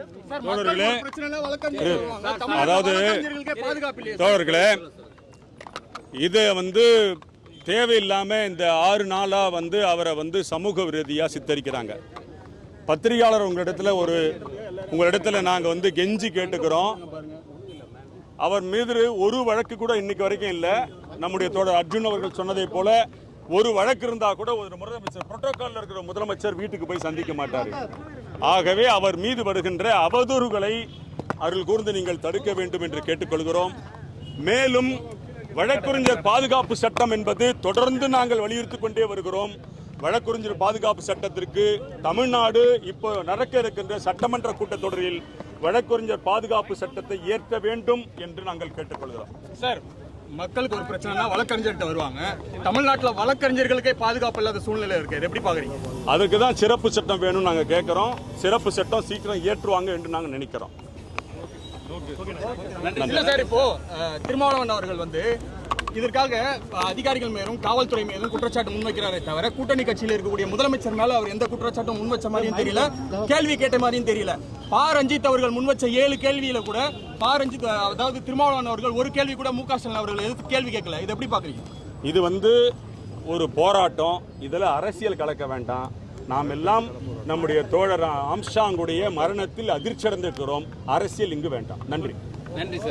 அதாவது தோழர்களே, இது தேவையில்லாம இந்த 6 நாளா அவரை சமூக விரோதியா சித்தரிக்கிறாங்க. பத்திரிகையாளர் உங்களிடத்துல நாங்க கெஞ்சி கேட்டுக்கிறோம். அவர் மீது ஒரு வழக்கு கூட இன்னைக்கு வரைக்கும் இல்லை. நம்முடைய தோழர் அர்ஜுன் அவர்கள் சொன்னதை போல ஒரு வழக்கு இருந்தா கூட ஒரு முதலமைச்சர் புரோட்டோகால் இருக்கிற முதலமைச்சர் வீட்டுக்கு போய் சந்திக்க மாட்டார். ஆகவே அவர் மீது வருகின்ற அவதூறுகளை அருள் கூர்ந்து நீங்கள் தடுக்க வேண்டும் என்று கேட்டுக்கொள்கிறோம். மேலும் வழக்கறிஞர் பாதுகாப்பு சட்டம் என்பது தொடர்ந்து நாங்கள் வலியுறுத்திக் கொண்டே வருகிறோம். வழக்கறிஞர் பாதுகாப்பு சட்டத்திற்கு தமிழ்நாடு இப்போ நடக்க இருக்கின்ற சட்டமன்ற கூட்டத்தொடரில் வழக்கறிஞர் பாதுகாப்பு சட்டத்தை ஏற்க வேண்டும் என்று நாங்கள் கேட்டுக்கொள்கிறோம். சார், மக்களுக்கு ஒரு பிரச்சனைனா வழக்கறிஞர்கிட்ட வருவாங்க. தமிழ்நாட்டில் வழக்கறிஞர்களுக்கே பாதுகாப்பு இல்லாத சூழ்நிலை இருக்கு. எப்படி பாக்குறீங்க? அதுக்கு தான் சிறப்பு சட்டம் வேணும் நாங்க கேட்கிறோம். சிறப்பு சட்டம் சீக்கிரம் ஏற்றுவாங்க என்று நாங்கள் நினைக்கிறோம். இல்ல சார், இப்போ திருமாவளவன் அவர்கள் இதற்காக அதிகாரிகள் மேலும் காவல்துறை மேலும் குற்றச்சாட்டு முன்வைக்கிறாரே தவிர கூட்டணி கட்சியில் இருக்கக்கூடிய முதலமைச்சர் மேல அவர் எந்த குற்றச்சாட்டும் முன்வச்ச மாதிரியும் தெரியல, கேள்வி கேட்ட மாதிரியும் தெரியல. ரஞ்சித் அவர்கள் முன்வச்ச 7 கேள்வியில கூட ரஞ்சித், அதாவது திருமாவளவன் அவர்கள் ஒரு கேள்வி கூட மு க ஸ்டாலின் அவர்கள் எதிர்த்து கேள்வி கேட்கல. இது எப்படி பாக்குறீங்க? இது ஒரு போராட்டம். இதுல அரசியல் கலக்க வேண்டாம். நாம் எல்லாம் நம்முடைய தோழர் ஆம்ஸ்டாங்குடைய மரணத்தில் அதிர்ச்சி அடைந்திருக்கிறோம். அரசியல் இங்கு வேண்டாம். நன்றி.